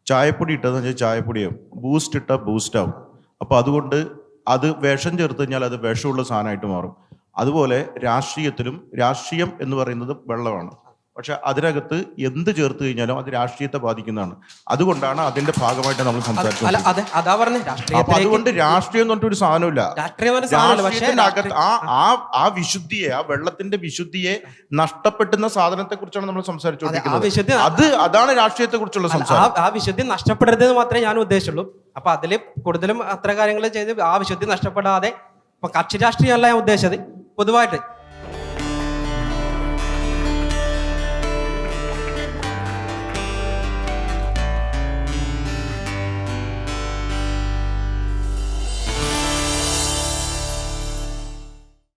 ചായപ്പൊടി ഇട്ടതെന്ന് വെച്ചാൽ ചായപ്പൊടിയാവും, ബൂസ്റ്റ് ഇട്ടാൽ ബൂസ്റ്റാവും. അപ്പോൾ അതുകൊണ്ട് അത് വിഷം ചേർത്ത് കഴിഞ്ഞാൽ അത് വിഷമുള്ള സാധനമായിട്ട് മാറും. അതുപോലെ രാഷ്ട്രീയത്തിലും രാഷ്ട്രീയം എന്ന് പറയുന്നത് വെള്ളമാണ്. പക്ഷെ അതിനകത്ത് എന്ത് ചേർത്ത് കഴിഞ്ഞാലും അത് രാഷ്ട്രീയത്തെ ബാധിക്കുന്നതാണ്. അതുകൊണ്ടാണ് അതിന്റെ ഭാഗമായിട്ട് നമ്മൾ സംസാരിച്ചത്. അതെ, അതാ പറഞ്ഞത് അപ്പൊ അതുകൊണ്ട് രാഷ്ട്രീയം എന്ന് പറഞ്ഞിട്ടൊരു സാധനമില്ല. രാഷ്ട്രീയത്തിനകത്ത് ആ വിശുദ്ധിയെ, ആ വെള്ളത്തിന്റെ വിശുദ്ധിയെ നഷ്ടപ്പെടുന്ന സാധനത്തെ കുറിച്ചാണ് നമ്മൾ സംസാരിച്ചുകൊണ്ടിരിക്കുന്നത്. അതാണ് രാഷ്ട്രീയത്തെ കുറിച്ചുള്ള സംസാരം. ആ വിശുദ്ധി നഷ്ടപ്പെടരുതെന്ന് മാത്രമേ ഞാൻ ഉദ്ദേശിച്ചുള്ളൂ. അപ്പൊ അതില് കൂടുതലും അത്ര കാര്യങ്ങൾ ചെയ്ത് ആ വിശുദ്ധി നഷ്ടപ്പെടാതെ, ഇപ്പൊ കക്ഷി രാഷ്ട്രീയമല്ല ഞാൻ ഉദ്ദേശിച്ചത്, പൊതുവായിട്ട്